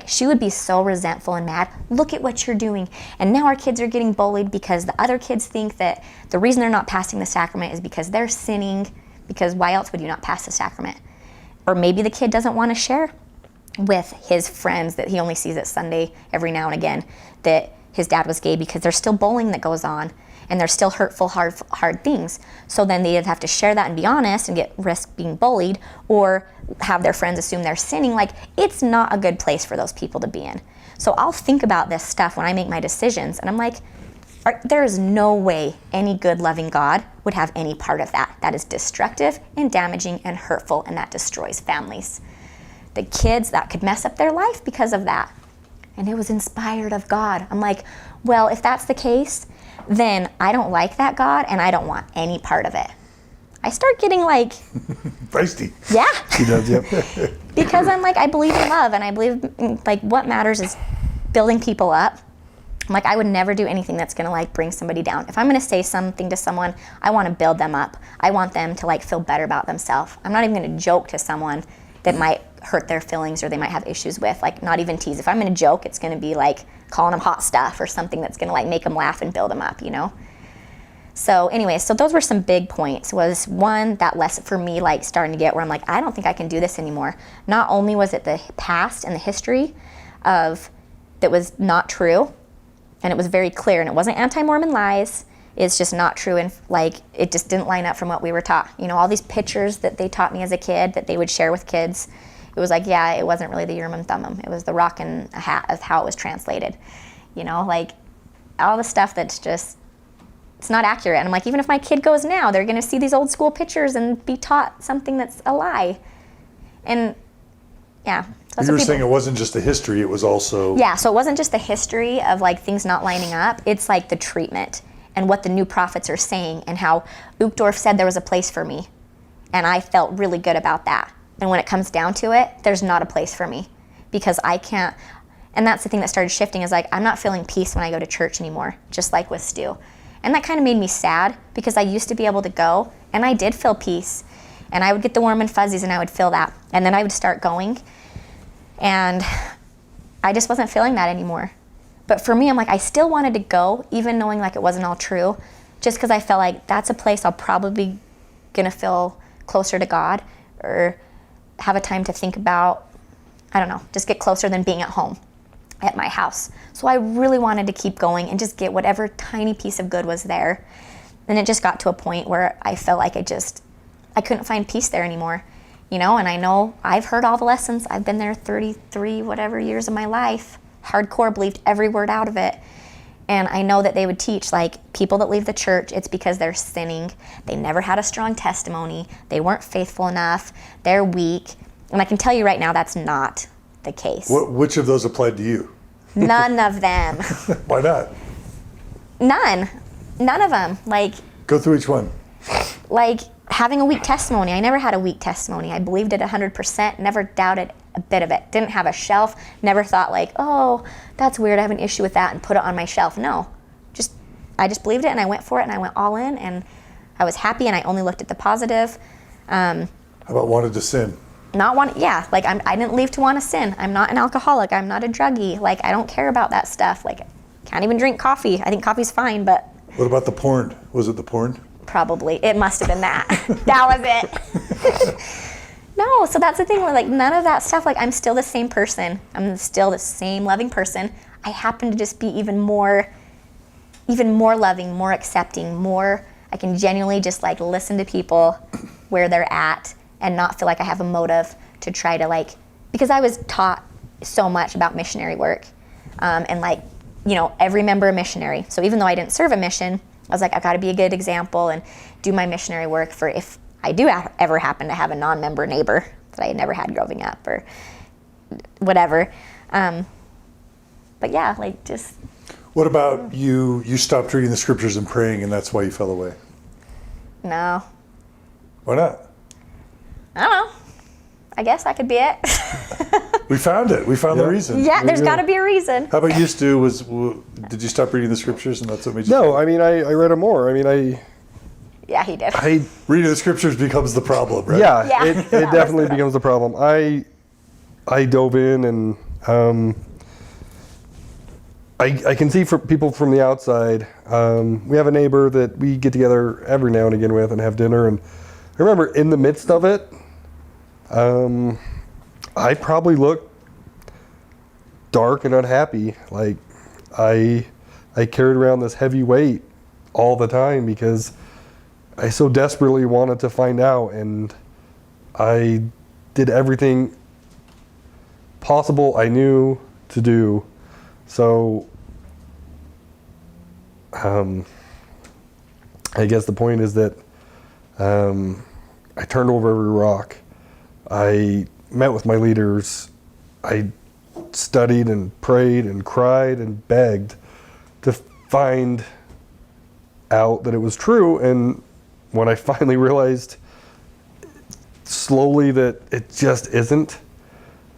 She would be so resentful and mad. Look at what you're doing. And now our kids are getting bullied because the other kids think that the reason they're not passing the sacrament is because they're sinning, because why else would you not pass the sacrament? Or maybe the kid doesn't want to share with his friends that he only sees at Sunday every now and again that his dad was gay because there's still bullying that goes on and there's still hurtful, hard things. So then they either have to share that and be honest and risk being bullied or have their friends assume they're sinning. It's not a good place for those people to be in. So I'll think about this stuff when I make my decisions and I'm like, there is no way any good, loving God would have any part of that. That is destructive and damaging and hurtful and that destroys families. The kids, that could mess up their life because of that. And it was inspired of God. I'm like, well, if that's the case, then I don't like that God and I don't want any part of it. I start getting feisty. Yeah. She does, yep. Because I'm I believe in love and I believe in, what matters is building people up. I'm I would never do anything that's gonna bring somebody down. If I'm gonna say something to someone, I wanna build them up. I want them to feel better about themselves. I'm not even gonna joke to someone that might hurt their feelings or they might have issues with, not even tease. If I'm gonna joke, it's gonna be calling them hot stuff or something that's gonna make them laugh and build them up, So anyway, so those were some big points. Was one, that lesson for me, starting to get where I'm I don't think I can do this anymore. Not only was it the past and the history of that was not true, and it was very clear, and it wasn't anti-Mormon lies, it's just not true, and it just didn't line up from what we were taught. All these pictures that they taught me as a kid that they would share with kids, it was yeah, it wasn't really the Urim and Thummim, it was the rock and a hat of how it was translated. All the stuff that's just, it's not accurate. And I'm even if my kid goes now, they're gonna see these old school pictures and be taught something that's a lie. And yeah. So You were saying it wasn't just the history, it was also... Yeah, so it wasn't just the history of things not lining up, it's the treatment and what the new prophets are saying and how Uchtdorf said there was a place for me. And I felt really good about that. And when it comes down to it, there's not a place for me because I can't, and that's the thing that started shifting is I'm not feeling peace when I go to church anymore, just like with Stu. And that kind of made me sad because I used to be able to go and I did feel peace. And I would get the warm and fuzzies and I would feel that. And then I would start going and I just wasn't feeling that anymore. But for me, I'm I still wanted to go, even knowing it wasn't all true, just because I felt that's a place I'll probably gonna feel closer to God or have a time to think about, I don't know, just get closer than being at home. at my house. So I really wanted to keep going and just get whatever tiny piece of good was there. And it just got to a point where I felt like I couldn't find peace there anymore, you know, and I know I've heard all the lessons. I've been there 33 whatever years of my life, hardcore, believed every word out of it. And I know that they would teach, like, people that leave the church, it's because they're sinning. They never had a strong testimony. They weren't faithful enough. They're weak. And I can tell you right now, that's not the case. Which of those applied to you? None of them. Why not? None of them. Like, Go through each one. like having a weak testimony. I never had a weak testimony. I believed it 100%, never doubted a bit of it. Didn't have a shelf, never thought like, oh, that's weird, I have an issue with that, and put it on my shelf. No, I just believed it, and I went for it, and I went all in, and I was happy, and I only looked at the positive. How about wanted to sin? I didn't leave to want to sin. I'm not an alcoholic, I'm not a druggie. Like, I don't care about that stuff. Like, can't even drink coffee. I think coffee's fine, but. What about the porn? Was it the porn? Probably. It must have been that. That was it. No, so that's the thing where, like, none of that stuff, like, I'm still the same person. I'm still the same loving person. I happen to just be even more loving, more accepting, I can genuinely just, like, listen to people where they're at and not feel like I have a motive to try to, like, because I was taught so much about missionary work, and, like, you know, every member a missionary. So even though I didn't serve a mission, I was like, I've got to be a good example and do my missionary work for if I do ever happen to have a non-member neighbor that I had never had growing up or whatever. But yeah, like, just. What about you stopped reading the scriptures and praying, and that's why you fell away? No. Why not? I don't know. I guess that could be it. We found it. We found the reason. Yeah, there's got to be a reason. How about you, Stu? Did you stop reading the scriptures, and that's what made you? No, I mean, I read them more. I mean, Yeah, he did. Reading the scriptures becomes the problem, right? Yeah, Yeah. it definitely becomes a problem. I dove in, and I can see for people from the outside. We have a neighbor that we get together every now and again with and have dinner. And I remember in the midst of it, I probably looked dark and unhappy. Like, I carried around this heavy weight all the time because I so desperately wanted to find out, and I did everything possible I knew to do. So, I guess the point is that I turned over every rock. I met with my leaders. I studied and prayed and cried and begged to find out that it was true. And when I finally realized slowly that it just isn't,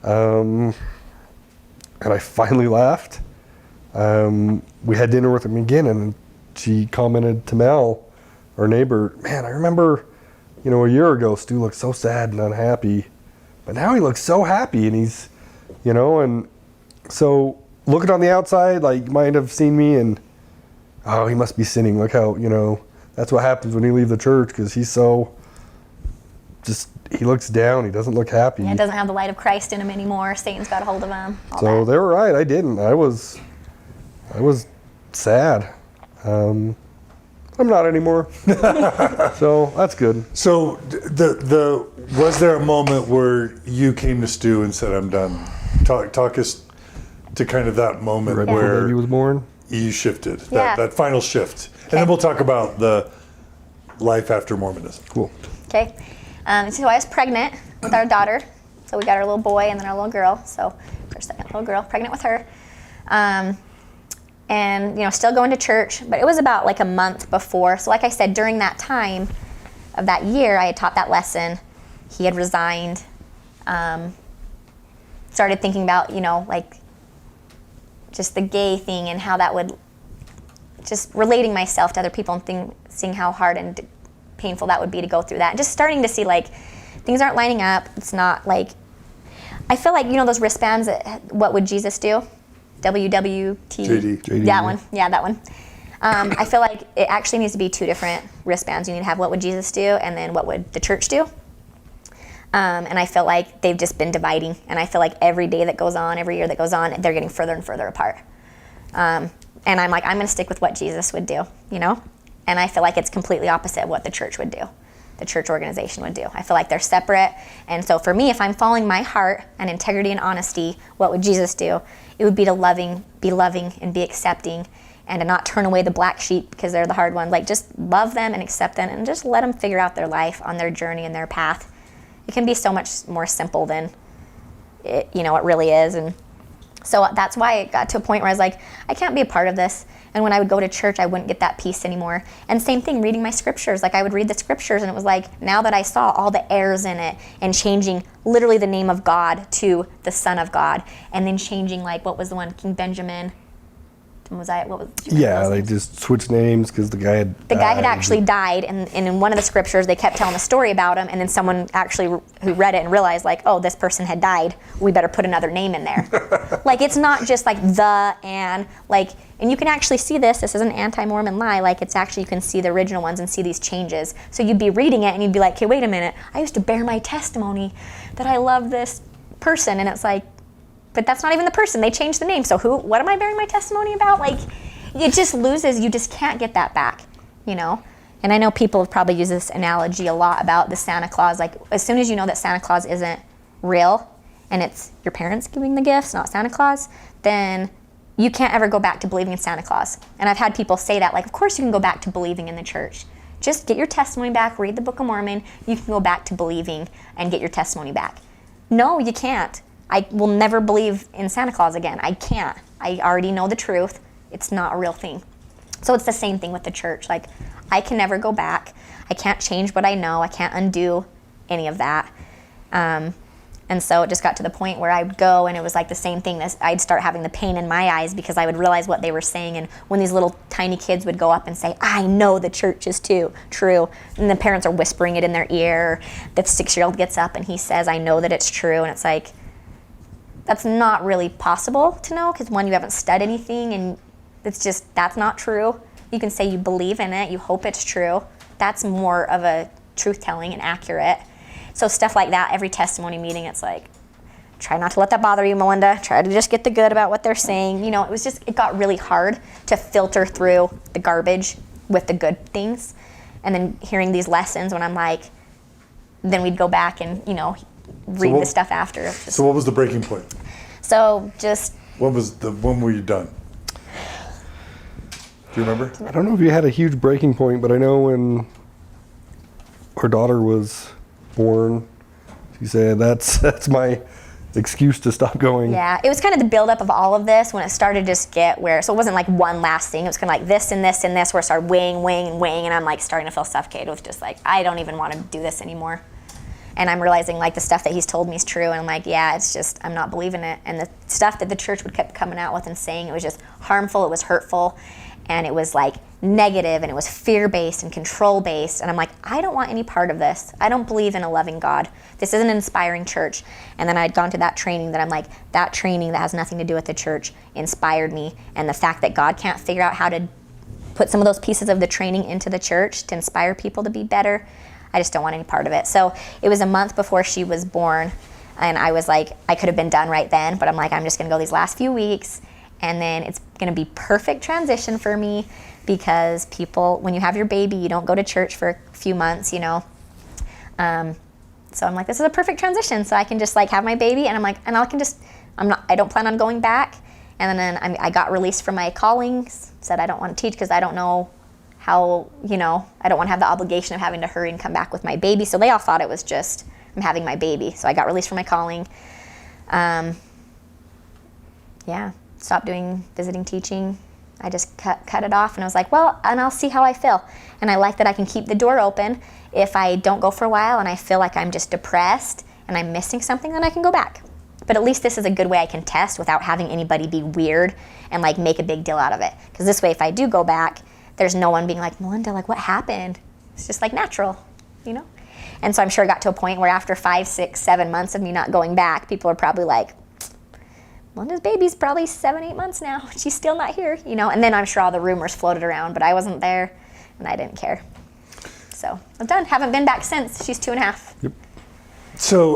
and I finally laughed, we had dinner with him again, and she commented to Mel, our neighbor, man, I remember, you know, a year ago, Stu looked so sad and unhappy, but now he looks so happy, and he's, you know, and so looking on the outside, like, you might have seen me and, oh, he must be sinning. Look how, you know, that's what happens when you leave the church, because he's so, just, he looks down. He doesn't look happy. Yeah, doesn't have the light of Christ in him anymore. Satan's got a hold of him. So they were right. I didn't. I was sad. I'm not anymore. So that's good. So was there a moment where you came to Stu and said, I'm done? Talk us to kind of that moment Right before where baby was born. you shifted, Yeah. that final shift. And then we'll talk about the life after Mormonism. Cool. Okay. So I was pregnant with our daughter. So we got our little boy and then our little girl. So our second little girl, pregnant with her. And, you know, still going to church. But it was about like a month before. So like I said, during that time of that year, I had taught that lesson. He had resigned. Started thinking about, you know, like just the gay thing and how that would, just relating myself to other people and seeing how hard and painful that would be to go through that. And just starting to see, like, things aren't lining up. It's not like, I feel like, you know, those wristbands that, what would Jesus do? WWT. JD. That one. Yeah, that one. I feel like it actually needs to be two different wristbands. You need to have what would Jesus do and then what would the church do. And I feel like they've just been dividing. And I feel like every day that goes on, every year that goes on, they're getting further and further apart. And I'm like, I'm going to stick with what Jesus would do, you know? And I feel like it's completely opposite of what the church would do, the church organization would do. I feel like they're separate. And so for me, if I'm following my heart and integrity and honesty, what would Jesus do? It would be to be loving and be accepting, and to not turn away the black sheep because they're the hard ones. Like, just love them and accept them and just let them figure out their life on their journey and their path. It can be so much more simple than it really is. And so that's why it got to a point where I was like, I can't be a part of this. And when I would go to church, I wouldn't get that peace anymore. And same thing, reading my scriptures. Like, I would read the scriptures, and it was like, now that I saw all the errors in it, and changing literally the name of God to the Son of God, and then changing, like, what was the one, King Benjamin? They just switched names because the guy had actually died, and in one of the scriptures they kept telling a story about him, and then someone actually who read it and realized, like, oh, this person had died, we better put another name in there. Like, it's not just like and you can actually see this is an anti-Mormon lie, like, it's actually, you can see the original ones and see these changes. So you'd be reading it and you'd be like, okay, wait a minute, I used to bear my testimony that I love this person, and it's like, but that's not even the person. They changed the name. So what am I bearing my testimony about? Like, it just loses. You just can't get that back, you know? And I know people have probably used this analogy a lot about the Santa Claus. Like, as soon as you know that Santa Claus isn't real and it's your parents giving the gifts, not Santa Claus, then you can't ever go back to believing in Santa Claus. And I've had people say that, like, of course you can go back to believing in the church. Just get your testimony back, read the Book of Mormon, you can go back to believing and get your testimony back. No, you can't. I will never believe in Santa Claus again. I can't. I already know the truth. It's not a real thing. So it's the same thing with the church. Like, I can never go back. I can't change what I know. I can't undo any of that. And so it just got to the point where I'd go, and it was like the same thing. I'd start having the pain in my eyes because I would realize what they were saying. And when these little tiny kids would go up and say, I know the church is true, and the parents are whispering it in their ear, the 6-year-old gets up and he says, I know that it's true. And it's like, that's not really possible to know, because one, you haven't studied anything, and that's not true. You can say you believe in it, you hope it's true. That's more of a truth-telling and accurate. So stuff like that, every testimony meeting, it's like, try not to let that bother you, Melinda. Try to just get the good about what they're saying. You know, it got really hard to filter through the garbage with the good things. And then hearing these lessons when I'm like, then we'd go back and, read the stuff after. So what was the breaking point? So just... When were you done? Do you remember? I don't know if you had a huge breaking point, but I know when our daughter was born, she said, that's my excuse to stop going. Yeah, it was kind of the buildup of all of this when it started to just get where, so it wasn't like one last thing, it was kind of like this and this and this, where it started weighing, and I'm like starting to feel suffocated with just like, I don't even want to do this anymore. And I'm realizing like the stuff that he's told me is true, and I'm like, yeah, it's just, I'm not believing it. And the stuff that the church would keep coming out with and saying, it was just harmful, it was hurtful, and it was like negative, and it was fear-based and control-based. And I'm like, I don't want any part of this. I don't believe in a loving God. This is an inspiring church. And then I'd gone to that training that I'm like, that training that has nothing to do with the church inspired me. And the fact that God can't figure out how to put some of those pieces of the training into the church to inspire people to be better, I just don't want any part of it. So it was a month before she was born, and I was like, I could have been done right then, but I'm like, I'm just gonna go these last few weeks, and then it's gonna be perfect transition for me, because people, when you have your baby, you don't go to church for a few months, So I'm like, this is a perfect transition, so I can just like have my baby, and I'm like, and I don't plan on going back. And then I got released from my callings, said I don't want to teach because I don't know how, I don't want to have the obligation of having to hurry and come back with my baby. So they all thought it was just, I'm having my baby. So I got released from my calling. Stopped doing visiting teaching. I just cut it off, and I was like, well, and I'll see how I feel. And I like that I can keep the door open. If I don't go for a while and I feel like I'm just depressed and I'm missing something, then I can go back. But at least this is a good way I can test without having anybody be weird and like make a big deal out of it. Because this way, if I do go back, there's no one being like, Melinda, like what happened? It's just like natural, And so I'm sure it got to a point where after 5, 6, 7 months of me not going back, people are probably like, Melinda's baby's probably 7, 8 months now. She's still not here, And then I'm sure all the rumors floated around, but I wasn't there, and I didn't care. So I'm done. Haven't been back since. She's 2.5. Yep. So,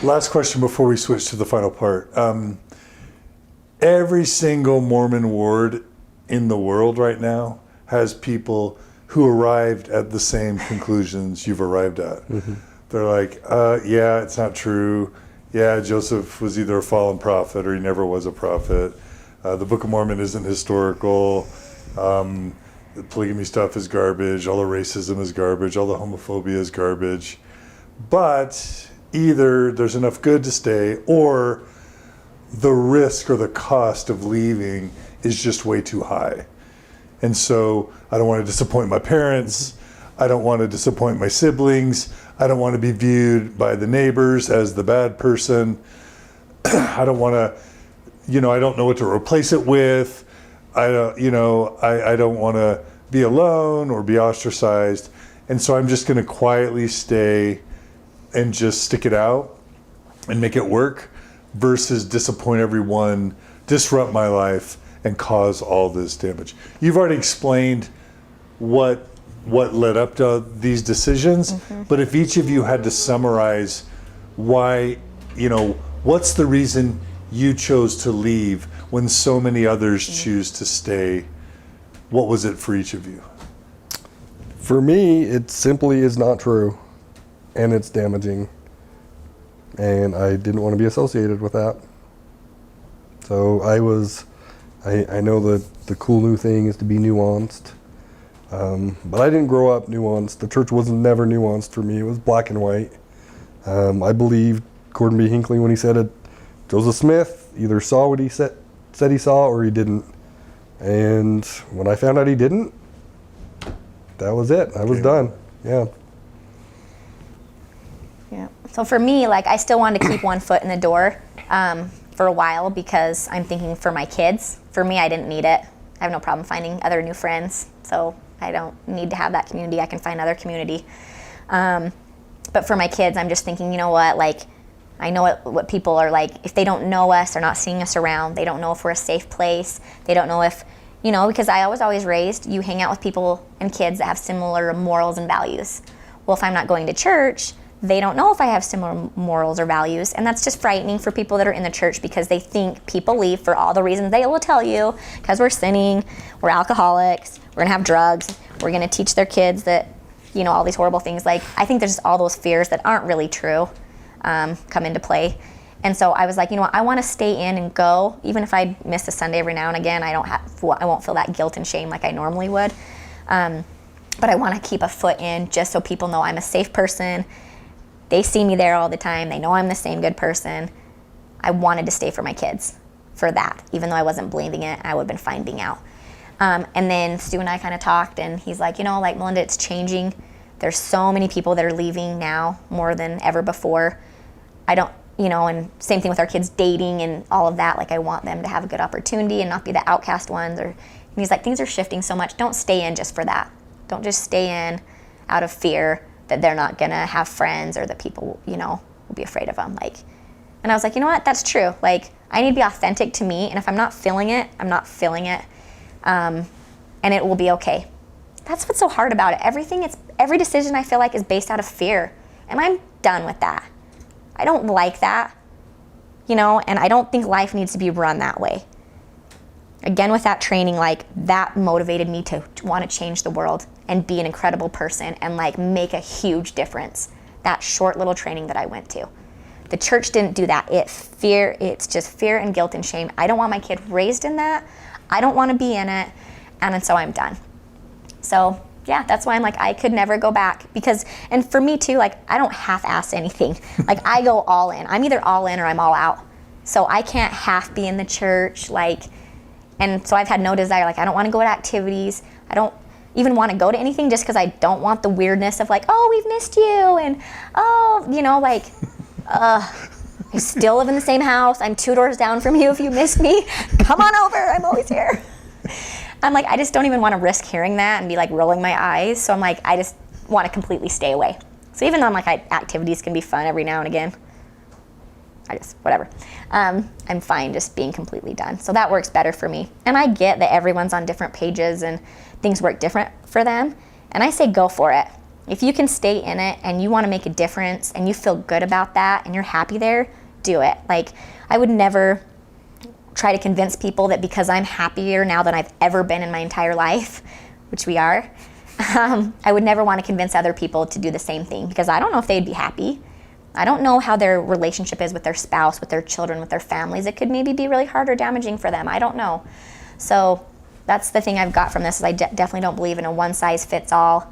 last question before we switch to the final part. Every single Mormon ward in the world right now has people who arrived at the same conclusions you've arrived at. Mm-hmm. They're like, yeah, it's not true. Yeah, Joseph was either a fallen prophet or he never was a prophet. The Book of Mormon isn't historical. The polygamy stuff is garbage. All the racism is garbage. All the homophobia is garbage. But either there's enough good to stay, or the risk or the cost of leaving is just way too high. And so I don't want to disappoint my parents. I don't want to disappoint my siblings. I don't want to be viewed by the neighbors as the bad person. I don't want to, I don't know what to replace it with. I don't want to be alone or be ostracized. And so I'm just going to quietly stay and just stick it out and make it work versus disappoint everyone, disrupt my life, and cause all this damage. You've already explained what led up to these decisions, but if each of you had to summarize why, what's the reason you chose to leave when so many others choose to stay, what was it for each of you? For me, it simply is not true, and it's damaging, and I didn't want to be associated with that. So I know that the cool new thing is to be nuanced, but I didn't grow up nuanced. The church was never nuanced for me. It was black and white. I believed Gordon B. Hinckley when he said it. Joseph Smith either saw what he said he saw or he didn't. And when I found out he didn't, that was it. I was done. Yeah. Yeah. So for me, I still wanted to keep one foot in the door for a while because I'm thinking for my kids. For me, I didn't need it. I have no problem finding other new friends. So I don't need to have that community. I can find other community. But for my kids, I'm just thinking, you know what, I know what people are like. If they don't know us, they're not seeing us around. They don't know if we're a safe place. They don't know if, because I was always raised, you hang out with people and kids that have similar morals and values. Well, if I'm not going to church, they don't know if I have similar morals or values. And that's just frightening for people that are in the church because they think people leave for all the reasons they will tell you, because we're sinning, we're alcoholics, we're going to have drugs, we're going to teach their kids that, all these horrible things. I think there's just all those fears that aren't really true. Come into play. And so I was like, I want to stay in and go, even if I miss a Sunday every now and again. I won't feel that guilt and shame like I normally would. But I want to keep a foot in just so people know I'm a safe person. They see me there all the time. They know I'm the same good person. I wanted to stay for my kids for that, even though I wasn't believing it. I would have been fine being out. And then Stu and I kind of talked, and he's like, Melinda, it's changing. There's so many people that are leaving now more than ever before. I don't, and same thing with our kids dating and all of that. I want them to have a good opportunity and not be the outcast ones. And he's like, things are shifting so much. Don't stay in just for that. Don't just stay in out of fear that they're not going to have friends or that people, will be afraid of them. And I was like, you know what? That's true. I need to be authentic to me. And if I'm not feeling it, I'm not feeling it. And it will be okay. That's what's so hard about it. Every decision I feel like is based out of fear. And I'm done with that. I don't like that, and I don't think life needs to be run that way. Again, with that training, that motivated me to want to change the world and be an incredible person and make a huge difference. That short little training that I went to. The church didn't do that. It's just fear and guilt and shame. I don't want my kid raised in that. I don't want to be in it. And so I'm done. So yeah, that's why I'm I could never go back and for me too, I don't half-ass anything. I go all in. I'm either all in or I'm all out. So I can't half be in the church, and so I've had no desire. I don't want to go to activities. I don't even want to go to anything just because I don't want the weirdness of oh, we've missed you, and I still live in the same house. I'm 2 doors down from you if you miss me. Come on over, I'm always here. I'm I just don't even want to risk hearing that and be rolling my eyes. So I'm I just want to completely stay away. So even though activities can be fun every now and again, whatever. I'm fine just being completely done. So that works better for me. And I get that everyone's on different pages and things work different for them. And I say go for it. If you can stay in it and you want to make a difference and you feel good about that and you're happy there, do it. Like, I would never try to convince people that because I'm happier now than I've ever been in my entire life, which we are, I would never want to convince other people to do the same thing, because I don't know if they'd be happy. I don't know how their relationship is with their spouse, with their children, with their families. It could maybe be really hard or damaging for them. I don't know. So that's the thing I've got from this, is I definitely don't believe in a one size fits all.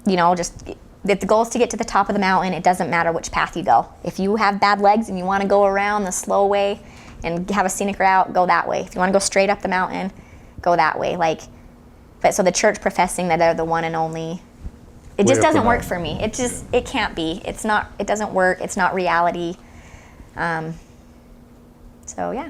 Just if the goal is to get to the top of the mountain, it doesn't matter which path you go. If you have bad legs and you want to go around the slow way and have a scenic route, go that way. If you want to go straight up the mountain, go that way. But so the church professing that they're the one and only, it just doesn't work for me. It can't be. It doesn't work. It's not reality. So yeah.